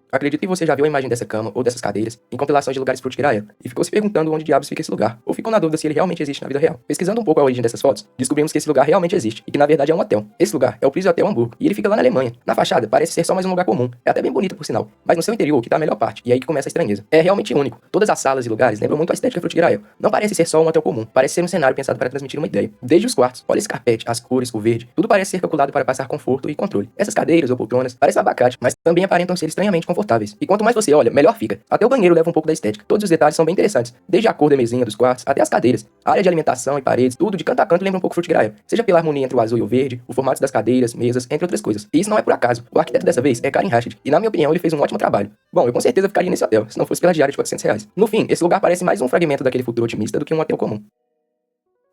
Acredito que você já viu a imagem dessa cama ou dessas cadeiras em compilações de lugares Frutigiraeiro e ficou se perguntando onde diabos fica esse lugar, ou ficou na dúvida se ele realmente existe na vida real. Pesquisando um pouco a origem dessas fotos, descobrimos que esse lugar realmente existe e que na verdade é um hotel. Esse lugar é o Prize Hotel Hamburgo e ele fica lá na Alemanha. Na fachada parece ser só mais um lugar comum, é até bem bonito por sinal, mas no seu interior que tá a melhor parte, e aí que começa a estranheza. É realmente único. Todas as salas e lugares lembram muito a estética Frutigiraeiro. Não parece ser só um hotel comum, parece ser um cenário pensado para transmitir uma ideia. Desde os quartos, olha esse carpete, as cores, o verde, tudo parece ser calculado para passar conforto e controle. Essas cadeiras ou poltronas parecem abacate, mas também aparentam ser estranhamente confortáveis. E quanto mais você olha, melhor fica. Até o banheiro leva um pouco da estética. Todos os detalhes são bem interessantes, desde a cor da mesinha dos quartos até as cadeiras, a área de alimentação e paredes, tudo de canto a canto lembra um pouco Frutigiraeiro. Seja pela harmonia entre o azul e o verde, o formato das cadeiras, mesas, entre outras coisas. E isso não é por acaso. O arquiteto dessa vez é Karim Rashid, e na minha opinião ele fez um ótimo trabalho. Bom, eu com certeza ficaria nesse hotel, se não fosse pela diária de R$400. No fim, esse lugar parece mais um fragmento daquele futuro otimista do que um hotel comum.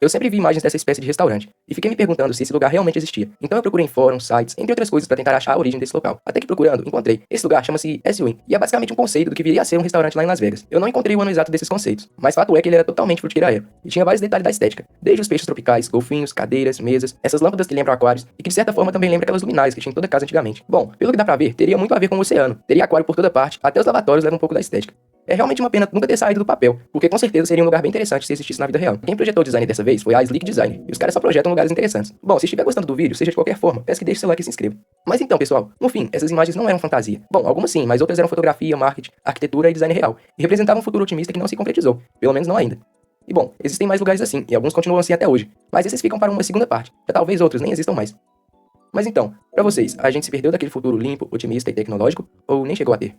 Eu sempre vi imagens dessa espécie de restaurante, e fiquei me perguntando se esse lugar realmente existia. Então eu procurei em fóruns, sites, entre outras coisas para tentar achar a origem desse local. Até que procurando, encontrei. Esse lugar chama-se S-Wing, e é basicamente um conceito do que viria a ser um restaurante lá em Las Vegas. Eu não encontrei o ano exato desses conceitos, mas fato é que ele era totalmente Frutigiraeiro, e tinha vários detalhes da estética. Desde os peixes tropicais, golfinhos, cadeiras, mesas, essas lâmpadas que lembram aquários, e que de certa forma também lembram aquelas luminárias que tinha em toda casa antigamente. Bom, pelo que dá pra ver, teria muito a ver com o oceano. Teria aquário por toda parte, até os lavatórios levam um pouco da estética. É realmente uma pena nunca ter saído do papel, porque com certeza seria um lugar bem interessante se existisse na vida real. Quem projetou o design dessa vez foi a Sleek Design, e os caras só projetam lugares interessantes. Bom, se estiver gostando do vídeo, seja de qualquer forma, peço que deixe seu like e se inscreva. Mas então, pessoal, no fim, essas imagens não eram fantasia. Bom, algumas sim, mas outras eram fotografia, marketing, arquitetura e design real, e representavam um futuro otimista que não se concretizou, pelo menos não ainda. E bom, existem mais lugares assim, e alguns continuam assim até hoje, mas esses ficam para uma segunda parte, já talvez outros nem existam mais. Mas então, pra vocês, a gente se perdeu daquele futuro limpo, otimista e tecnológico, ou nem chegou a ter?